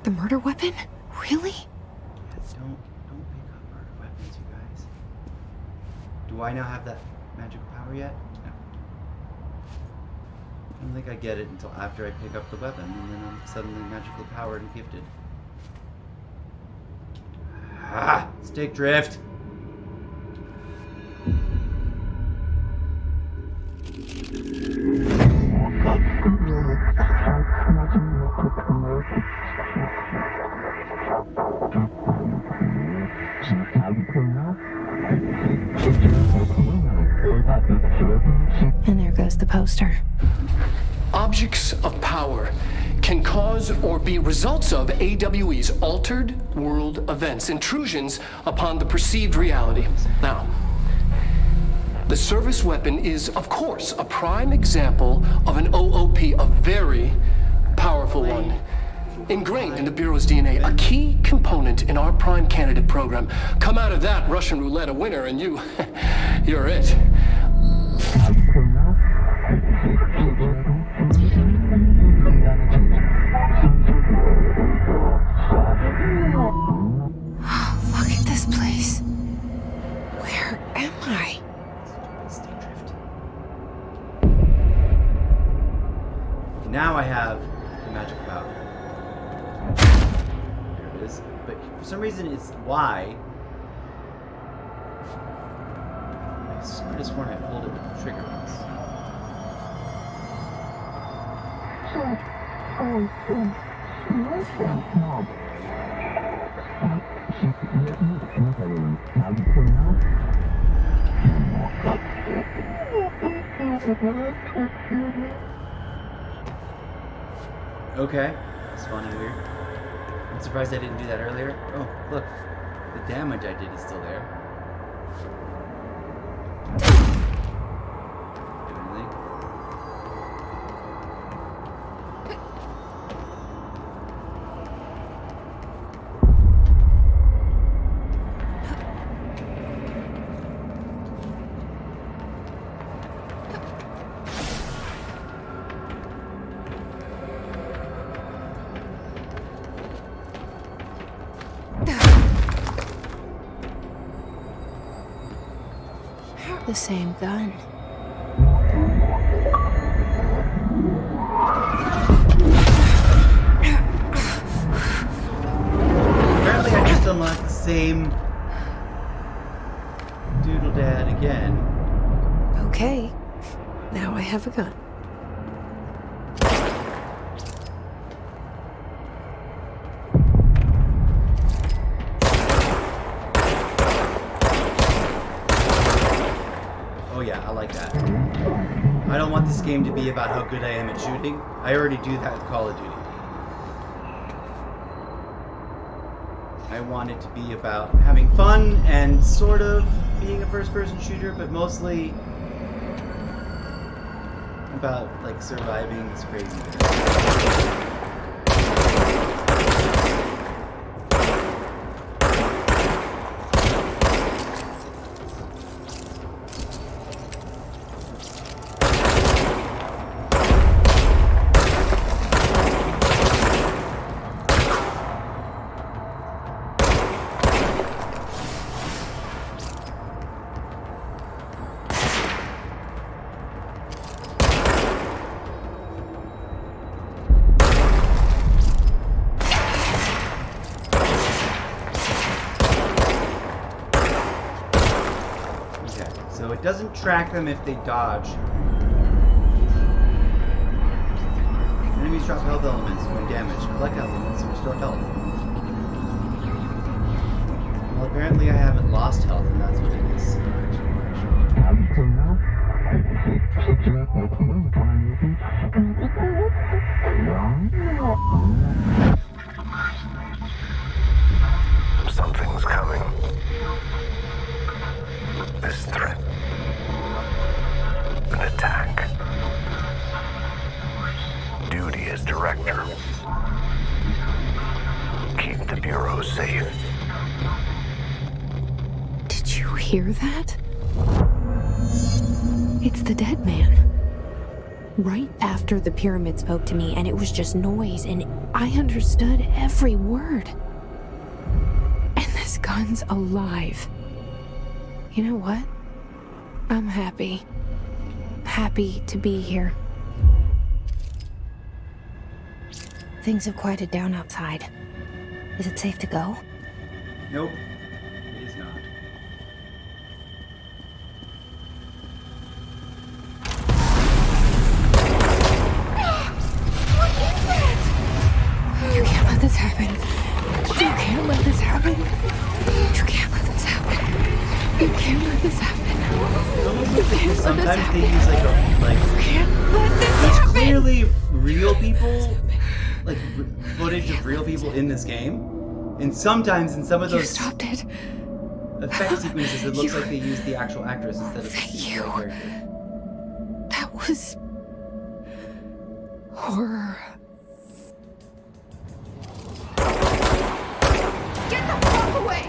The murder weapon? Really? Don't pick up murder weapons, you guys. Do I now have that magical power yet? No. I don't think I get it until after I pick up the weapon, and then I'm suddenly magically powered and gifted. Ah! Stick drift! And there goes the poster. Objects of power can cause or be results of AWE's altered world events, intrusions upon the perceived reality. Now, the service weapon is, of course, a prime example of an OOP, a very powerful one. Ingrained in the Bureau's DNA, a key component in our prime candidate program. Come out of that Russian roulette a winner and you're it. Look at this place. Where am I? Stick drift. Now I have the magical power. There it is. But for some reason it's Y. I could have sworn I pulled it with the trigger once. Okay, that's fun and weird. I'm surprised I didn't do that earlier. Oh, look, the damage I did is still there. Do anything? The same gun. Apparently I just unlocked the same Doodle Dad again. Okay, now I have a gun. Oh yeah, I like that. I don't want this game to be about how good I am at shooting. I already do that with Call of Duty. I want it to be about having fun and sort of being a first-person shooter, but mostly about like surviving this crazy thing. So it doesn't track them if they dodge. Enemies drop health elements when damaged. Collect elements and restore health. Well, apparently I haven't lost health, and that's what it is. Something's coming. This threat. An attack. Duty as director. Keep the Bureau safe. Did you hear that? It's the dead man. Right after the pyramid spoke to me, and it was just noise, and I understood every word. And this gun's alive. You know what? I'm happy. Happy to be here. Things have quieted down outside. Is it safe to go? Nope. It is not. You can't let this happen. You can't let this happen. You can't let this happen. You can't let this happen. You can't let this Sometimes happen. they use You can't let this there's happen. clearly real people, like footage of real people in this game, and sometimes in some of You those stopped it. effect sequences, it looks You- like they used the actual actress instead of the Thank CGI you. character. That was horror. Get the fuck away!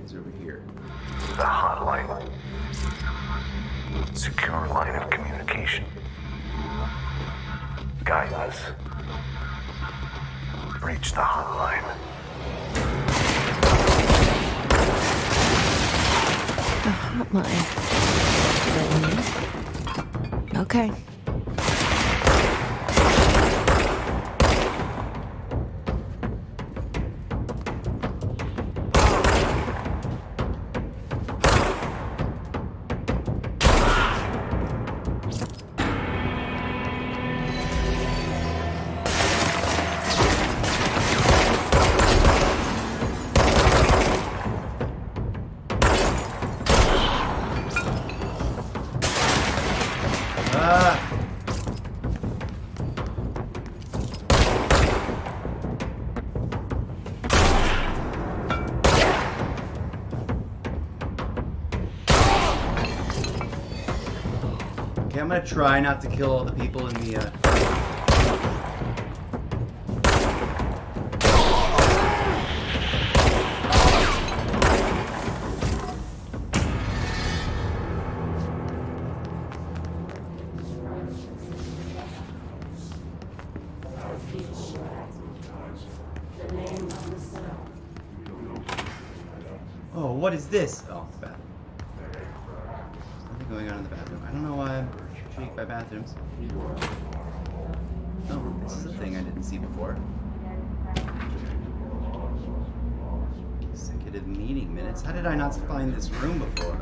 Guys over here. The hotline. Secure line of communication. Guide us. Reach the hotline. The hotline. Okay. Ah! Okay, I'm gonna try not to kill all the people in the, Oh, what is this? Oh, it's a bathroom. Something going on in the bathroom. I don't know why I'm intrigued by bathrooms. Oh, this is a thing I didn't see before. Consecutive meeting minutes. How did I not find this room before?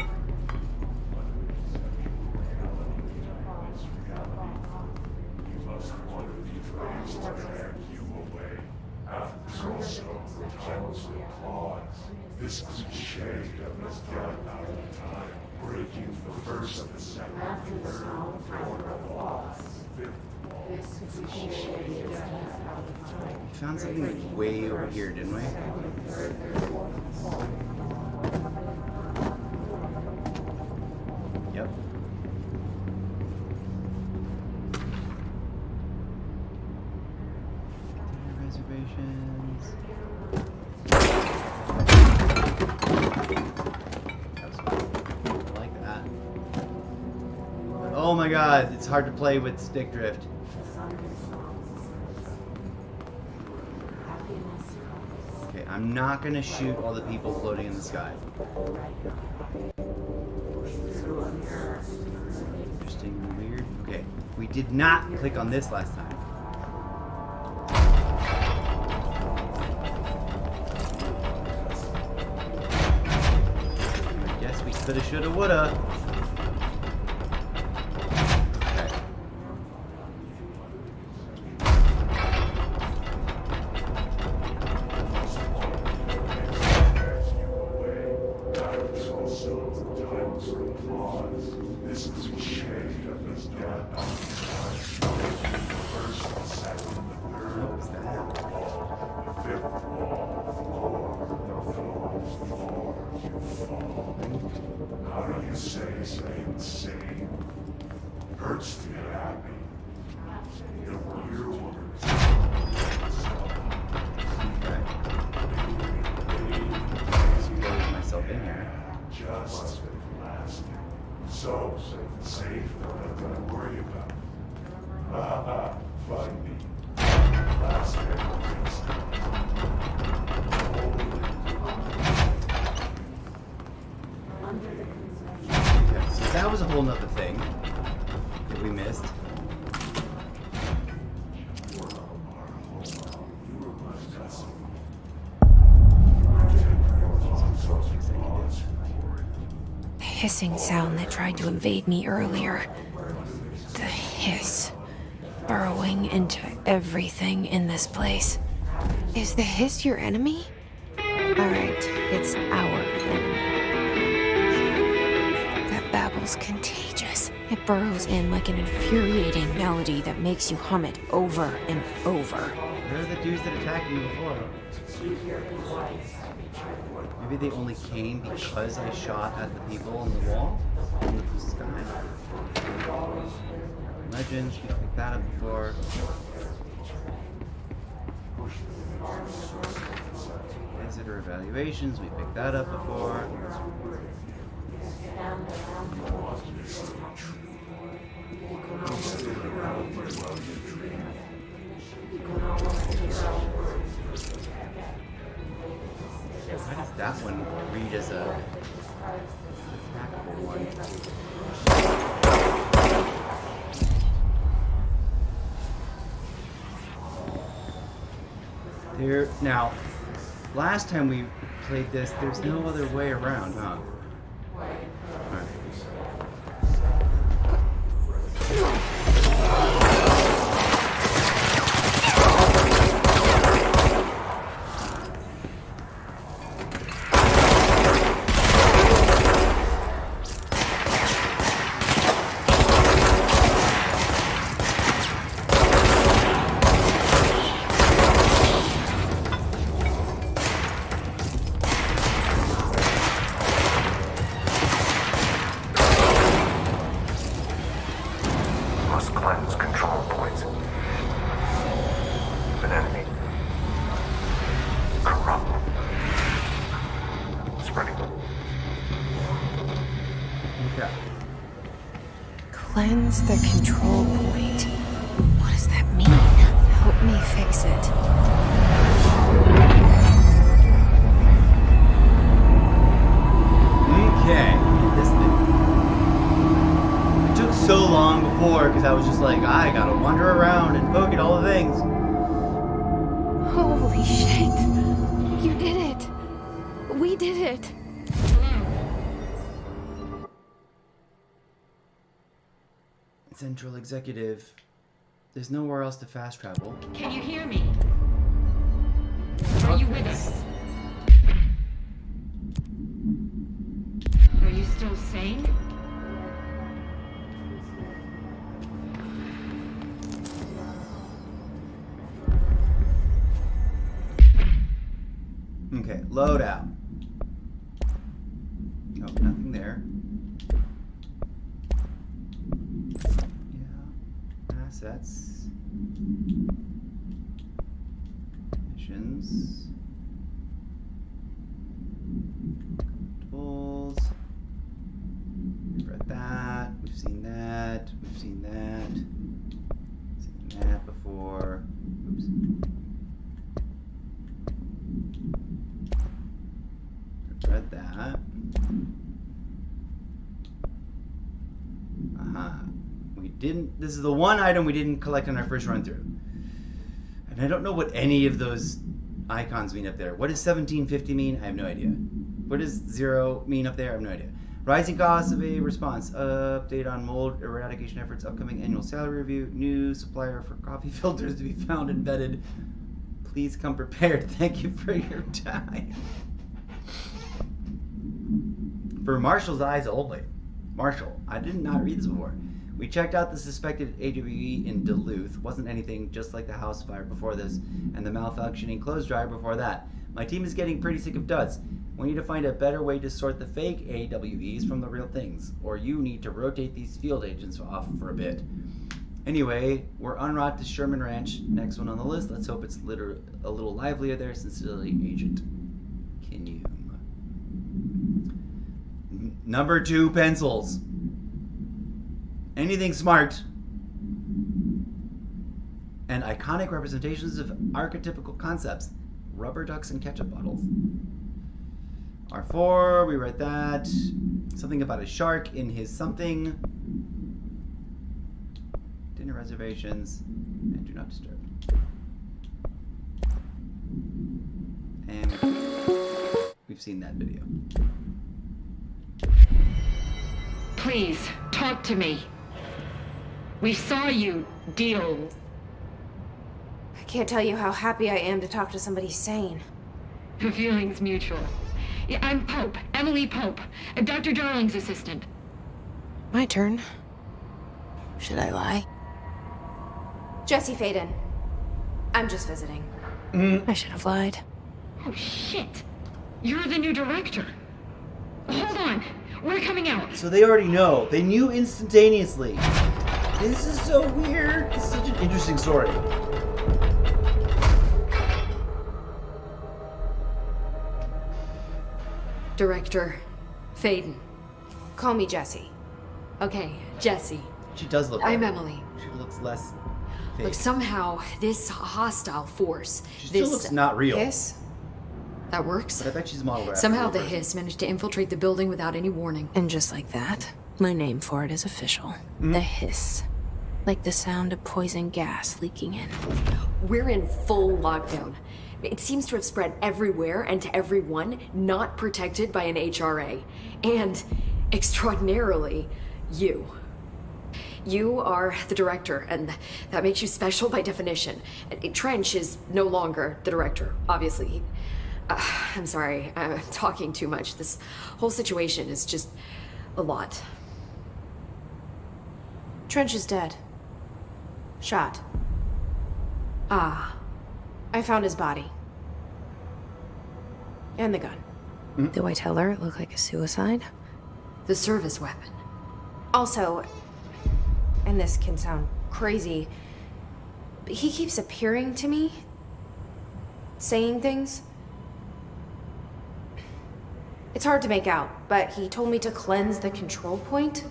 This cliche of this gun out of time, breaking the first and second, third, fourth laws, fifth law. This cliche of this gun out of time. We found something way over here, didn't we? Yep. Reservations. That was fun. I like that. Oh my god, it's hard to play with stick drift. Okay, I'm not gonna shoot all the people floating in the sky. Interesting and weird. Okay, we did not click on this last time. I guess we coulda, shoulda, woulda. Okay. This is the shade of this dead first, the second, the third, What was that? the fifth floor, you fall. How do you say insane? Hurts to be happy. Your words. Okay. Just close myself in here. Just last. So safe, nothing to worry about. Find me. Last Okay, so that was a whole nother thing that we missed. The hissing sound that tried to invade me earlier. The hiss. Burrowing into everything in this place. Is the hiss your enemy? Alright, it's our enemy. That babble's contagious. It burrows in like an infuriating melody that makes you hum it over and over. They're the dudes that attacked me before. Maybe they only came because I shot at the people on the wall in the sky. Legends, we picked that up before. Visitor evaluations, we picked that up before. Why does that one read as a attackable one? Here, now, last time we played this, there's no other way around, huh? Alright. Must cleanse control points. An enemy. Corrupt. Spreading. Okay. Cleanse the control point. What does that mean? Help me fix it. Okay. This thing. It took so long before because I was just like, I gotta wander around and poke at all the things. Holy shit. You did it. We did it. Central Executive. There's nowhere else to fast travel. Can you hear me? Are you with us? Are you still sane? Okay, load out. Oh, nothing there. Yeah. Assets. Missions. Tools. We've read that. We've seen that. We've seen that. Seen that before. Oops. Read that. We didn't. This is the one item we didn't collect on our first run through. And I don't know what any of those icons mean up there. What does 1750 mean? I have no idea. What does 0 mean up there? I have no idea. Rising costs of a response. Update on mold eradication efforts. Upcoming annual salary review. New supplier for coffee filters to be found embedded. Please come prepared. Thank you for your time. For Marshall's eyes only. Marshall, I did not read this before. We checked out the suspected AWE in Duluth. Wasn't anything, just like the house fire before this, and the malfunctioning clothes dryer before that. My team is getting pretty sick of duds. We need to find a better way to sort the fake AWEs from the real things, or you need to rotate these field agents off for a bit. Anyway, we're en route to Sherman Ranch. Next one on the list. Let's hope it's a little livelier there. Sincerely, Agent Kinyum. Number 2, pencils. Anything smart and iconic representations of archetypical concepts. Rubber ducks and ketchup bottles. R4, we read that. Something about a shark in his something. Dinner reservations. And do not disturb. And we've seen that video. Please, talk to me. We saw you deal. I can't tell you how happy I am to talk to somebody sane. The feeling's mutual. Yeah, I'm Pope, Emily Pope, Dr. Darling's assistant. My turn. Should I lie? Jesse Faden. I'm just visiting. I should have lied. Oh, shit. You're the new director. Hold on. We're coming out. So they already know. They knew instantaneously. This is so weird. It's such an interesting story. Director Faden. Call me Jesse. Okay, Jesse. She does look I'm better. Emily. She looks less fake. Look, somehow this hostile force, She still this looks not real. Hiss? that works. But I bet she's modeled after Somehow a real the person. hiss managed to infiltrate the building without any warning. And just like that, my name for it is official. The hiss. Like the sound of poison gas leaking in. We're in full lockdown. It seems to have spread everywhere and to everyone not protected by an HRA. And, extraordinarily, you. You are the director, and that makes you special by definition. Trench is no longer the director, obviously. I'm sorry, I'm talking too much. This whole situation is just a lot. Trench is dead. Shot. Ah. I found his body. And the gun. Do I tell her it looked like a suicide? The service weapon. Also, and this can sound crazy, but he keeps appearing to me, saying things. It's hard to make out, but he told me to cleanse the control point,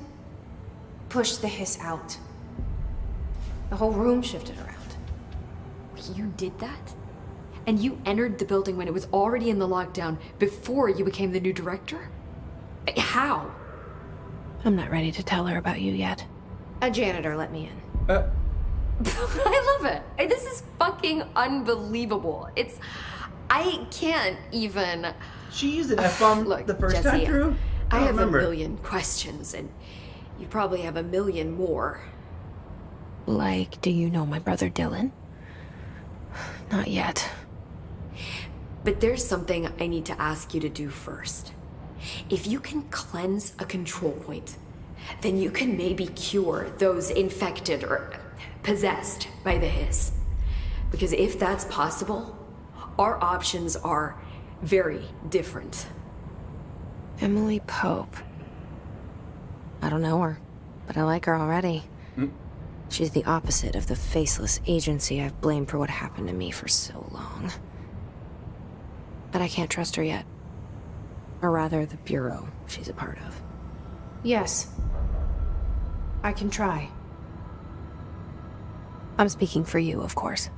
push the hiss out. The whole room shifted around. You did that? And you entered the building when it was already in the lockdown before you became the new director? How? I'm not ready to tell her about you yet. A janitor let me in. I love it. This is fucking unbelievable. I can't even. She used an F-bomb Look, the first Jesse, time through? I don't have remember. a million questions, and you probably have a million more. Like, do you know my brother Dylan? Not yet. But there's something I need to ask you to do first. If you can cleanse a control point, then you can maybe cure those infected or possessed by the hiss. Because if that's possible, our options are very different. Emily Pope. I don't know her, but I like her already. She's the opposite of the faceless agency I've blamed for what happened to me for so long. But I can't trust her yet. Or rather, the bureau she's a part of. Yes. I can try. I'm speaking for you, of course.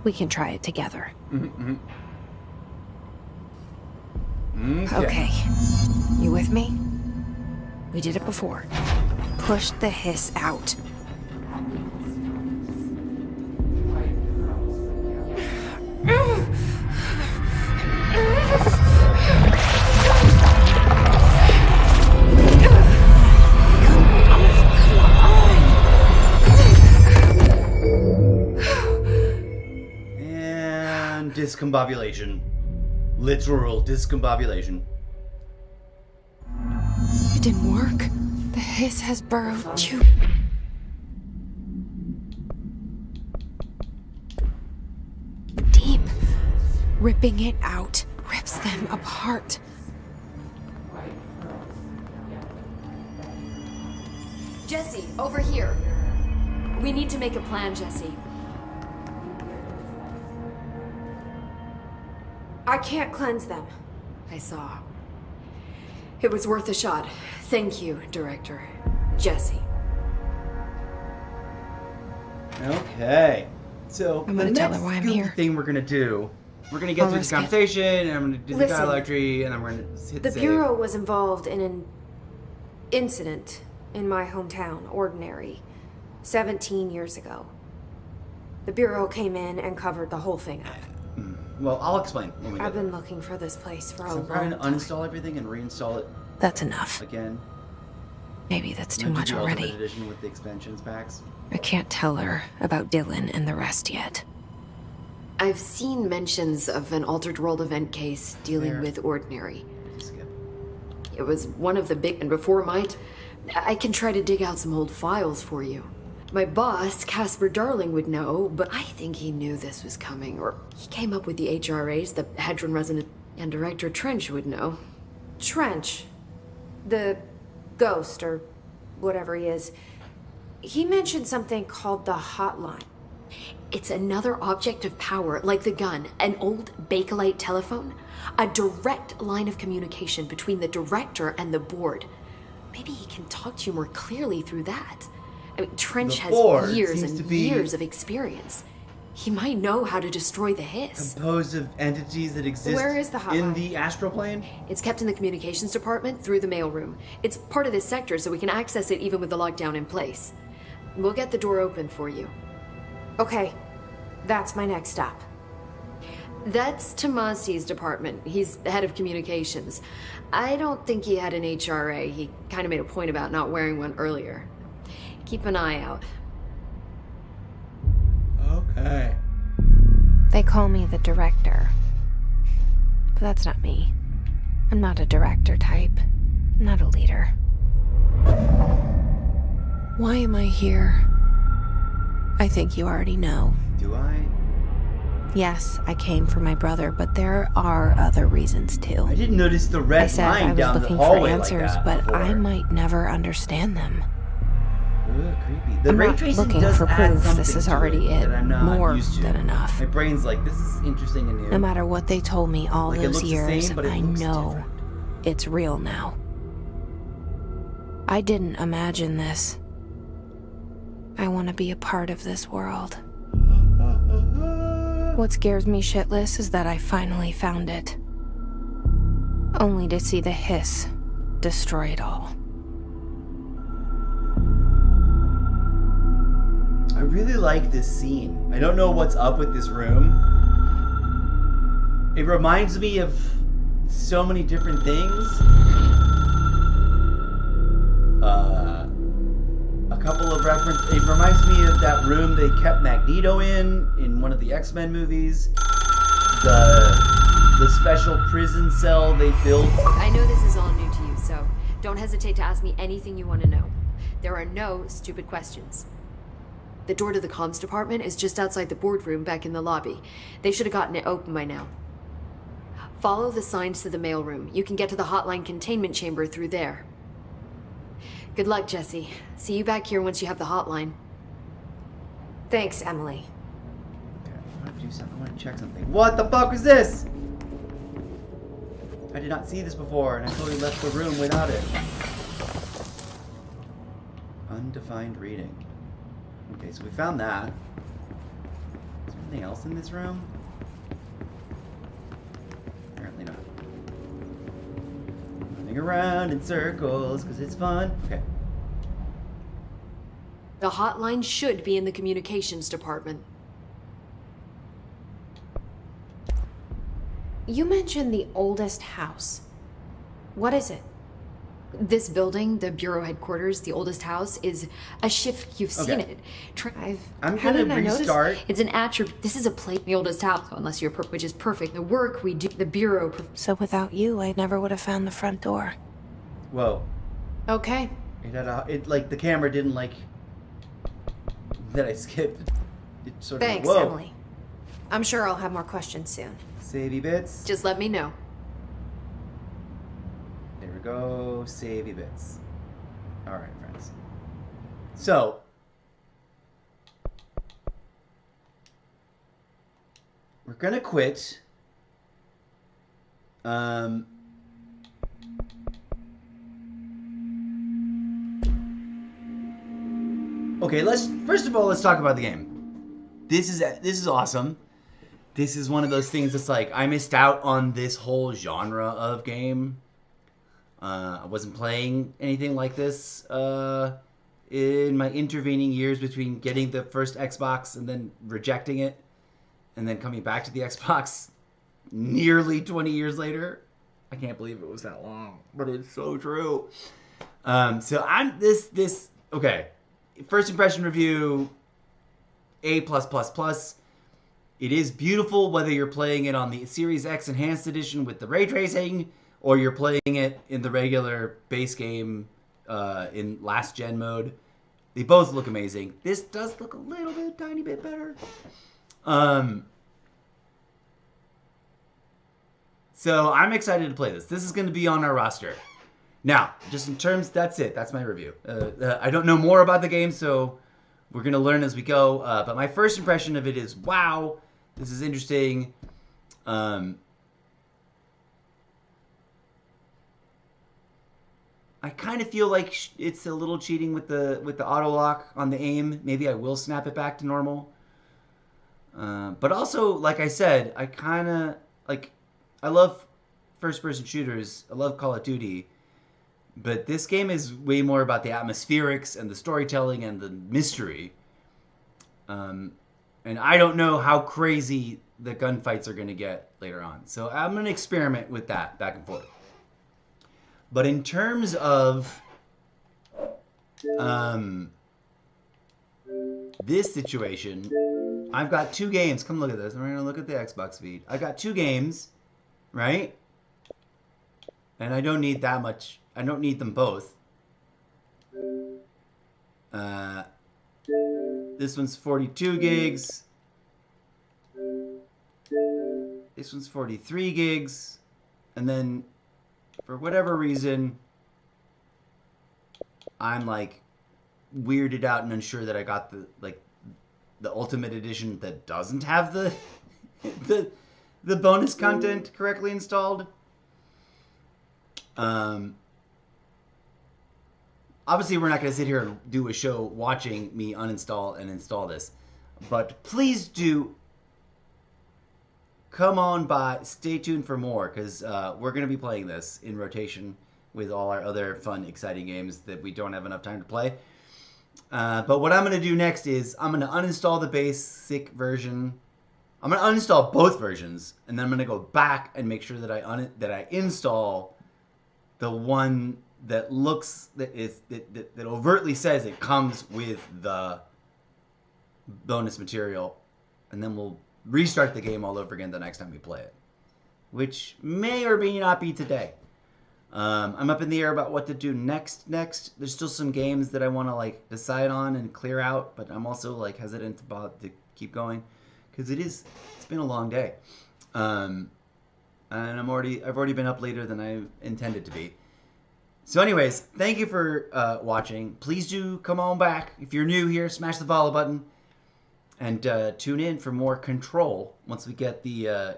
We can try it together. Okay. You with me? We did it before. Push the hiss out. And discombobulation. Literal discombobulation. It didn't work. The hiss has burrowed too deep. Ripping it out rips them apart. Jesse, over here. We need to make a plan, Jesse. I can't cleanse them. I saw. It was worth a shot. Thank you, Director. Jesse. Okay. So I'm the gonna tell next her why I'm goofy here. thing we're gonna do, we're gonna get I'll through risk the it. conversation, and I'm gonna do the Listen, dialogue tree, and then we're gonna hit The save. Bureau was involved in an incident in my hometown, Ordinary, 17 years ago. The Bureau came in and covered the whole thing up. Well, I'll explain when we I've get been looking for this place for a there. So long I'm trying to time. uninstall everything and reinstall it That's enough. again. Maybe that's too And then much do the Ultimate already. Edition with the expansions packs. I can't tell her about Dylan and the rest yet. I've seen mentions of an Altered World event case dealing Where? with Ordinary. Skip. It was one of the big, and before I can try to dig out some old files for you. My boss, Casper Darling, would know, but I think he knew this was coming, or he came up with the HRAs, the Hedron Resonant, and Director Trench would know. Trench, the ghost, or whatever he is, he mentioned something called the hotline. It's another object of power, like the gun, an old Bakelite telephone, a direct line of communication between the director and the board. Maybe he can talk to you more clearly through that. I mean, Trench The has board years seems and to be- years of experience. He might know how to destroy the hiss. Composed of entities that exist Where is the in hotline? the astral plane. It's kept in the communications department through the mailroom. It's part of this sector, so we can access it even with the lockdown in place. We'll get the door open for you. Okay, that's my next stop. That's Tomasi's department. He's the head of communications. I don't think he had an HRA. He kind of made a point about not wearing one earlier. Keep an eye out. Okay. They call me the director. But that's not me. I'm not a director type. I'm not a leader. Why am I here? I think you already know. Do I? Yes, I came for my brother, but there are other reasons too. I didn't notice the red I said line I was down the looking for hallway answers, like that but before. I might never understand them. Ugh, creepy. The I'm ray not tracing looking does for add proof. something This is to already it. that I'm not More used to. than enough. My brain's like, this is interesting and new. No matter what they told me all Like, it those looks the years, same, but it I looks know different. it's real now. I didn't imagine this. I want to be a part of this world. What scares me shitless is that I finally found it. Only to see the hiss destroy it all. I really like this scene. I don't know what's up with this room. It reminds me of so many different things. A couple of references. It reminds me of that room they kept Magneto in one of the X-Men movies. The special prison cell they built. I know this is all new to you, so don't hesitate to ask me anything you want to know. There are no stupid questions. The door to the comms department is just outside the boardroom back in the lobby. They should have gotten it open by now. Follow the signs to the mailroom. You can get to the hotline containment chamber through there. Good luck, Jesse. See you back here once you have the hotline. Thanks, Emily. Okay, I want to do something. I want to check something. What the fuck was this? I did not see this before, and I totally left the room without it. Undefined reading. Okay, so we found that. Is there anything else in this room? Apparently not. Running around in circles because it's fun. Okay. The hotline should be in the communications department. You mentioned the oldest house. What is it? This building, the bureau headquarters, the oldest house, is a shift. You've seen Okay. it. I'm How gonna did I notice? restart. It's an attribute. This is a place in the oldest house, unless you're which is perfect. The work we do, the bureau. So without you, I never would have found the front door. Whoa. Okay. It had the camera didn't like that I skipped. It sort of Thanks, whoa. Emily. I'm sure I'll have more questions soon. Savey bits. Just let me know. There we go. Savey bits. All right, friends. So we're gonna quit. Okay, first of all let's talk about the game. This is awesome. This is one of those things that's like I missed out on this whole genre of game. I wasn't playing anything like this in my intervening years between getting the first Xbox and then rejecting it, and then coming back to the Xbox nearly 20 years later. I can't believe it was that long, but it's so true. So I'm this okay. First impression review, A+++. It is beautiful whether you're playing it on the Series X Enhanced Edition with the ray tracing, or you're playing it in the regular base game in last gen mode. They both look amazing. This does look a little bit, tiny bit better. So I'm excited to play this. This is going to be on our roster. Now, just in terms, that's it. That's my review. I don't know more about the game, so we're going to learn as we go. But my first impression of it is, wow, this is interesting. I kind of feel like it's a little cheating with the auto lock on the aim. Maybe I will snap it back to normal. But also, like I said, I kind of like. I love first-person shooters. I love Call of Duty. But this game is way more about the atmospherics and the storytelling and the mystery. And I don't know how crazy the gunfights are going to get later on. So I'm going to experiment with that back and forth. But in terms of this situation, I've got 2 games. Come look at this. We're going to look at the Xbox feed. I've got 2 games, right? And I don't need that much. I don't need them both. This one's 42 gigs. This one's 43 gigs. And then, for whatever reason, I'm like weirded out and unsure that I got the Ultimate Edition that doesn't have the bonus content correctly installed. Obviously, we're not going to sit here and do a show watching me uninstall and install this. But please do come on by. Stay tuned for more, because we're going to be playing this in rotation with all our other fun, exciting games that we don't have enough time to play. But what I'm going to do next is I'm going to uninstall the basic version. I'm going to uninstall both versions, and then I'm going to go back and make sure that I install the one that that overtly says it comes with the bonus material, and then we'll restart the game all over again the next time we play it, which may or may not be today. I'm up in the air about what to do next. There's still some games that I want to decide on and clear out, but I'm also hesitant about to keep going because it's been a long day, and I've already been up later than I intended to be. So anyways, thank you for watching. Please do come on back. If you're new here, smash the follow button. And tune in for more Control once we get the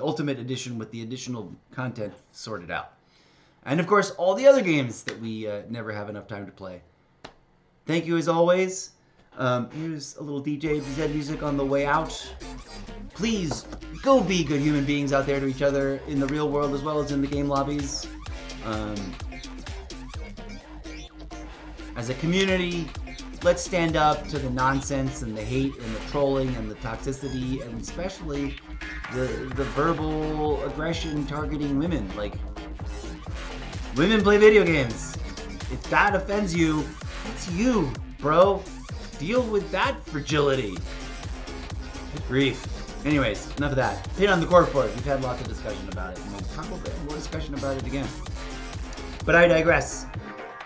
Ultimate Edition with the additional content sorted out. And of course, all the other games that we never have enough time to play. Thank you as always. Here's a little DJ Z music on the way out. Please go be good human beings out there to each other in the real world as well as in the game lobbies. As a community, let's stand up to the nonsense and the hate and the trolling and the toxicity and especially the verbal aggression targeting women. Women play video games. If that offends you, it's you, bro. Deal with that fragility. Good grief. Anyways, enough of that. Hit on the core for it. We've had lots of discussion about it, and we'll probably have more discussion about it again. But I digress.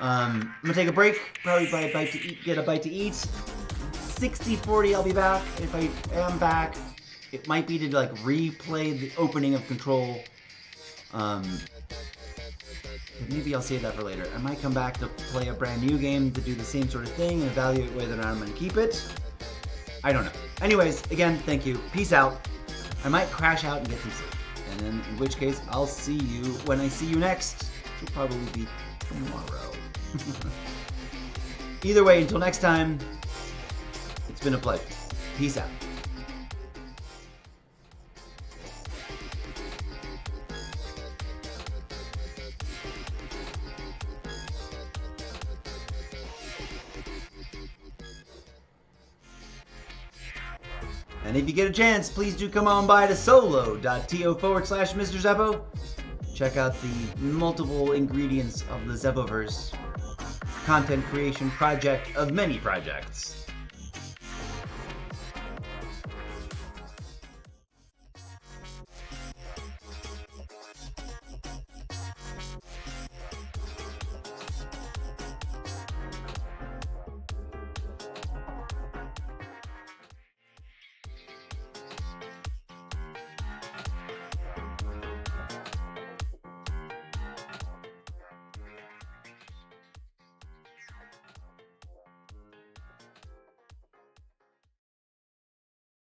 I'm gonna take a break, probably buy a bite to eat, get a bite to eat. 60-40, I'll be back. If I am back, it might be to like replay the opening of Control. Maybe I'll save that for later. I might come back to play a brand new game to do the same sort of thing and evaluate whether or not I'm gonna keep it. I don't know. Anyways, again, thank you. Peace out. I might crash out and get some sleep. And then, in which case, I'll see you when I see you next. Which will probably be tomorrow. Either way, until next time, it's been a pleasure. Peace out. And if you get a chance, please do come on by to solo.to/Mr. Zeppo. Check out the multiple ingredients of the Zeppoverse content creation project of many projects.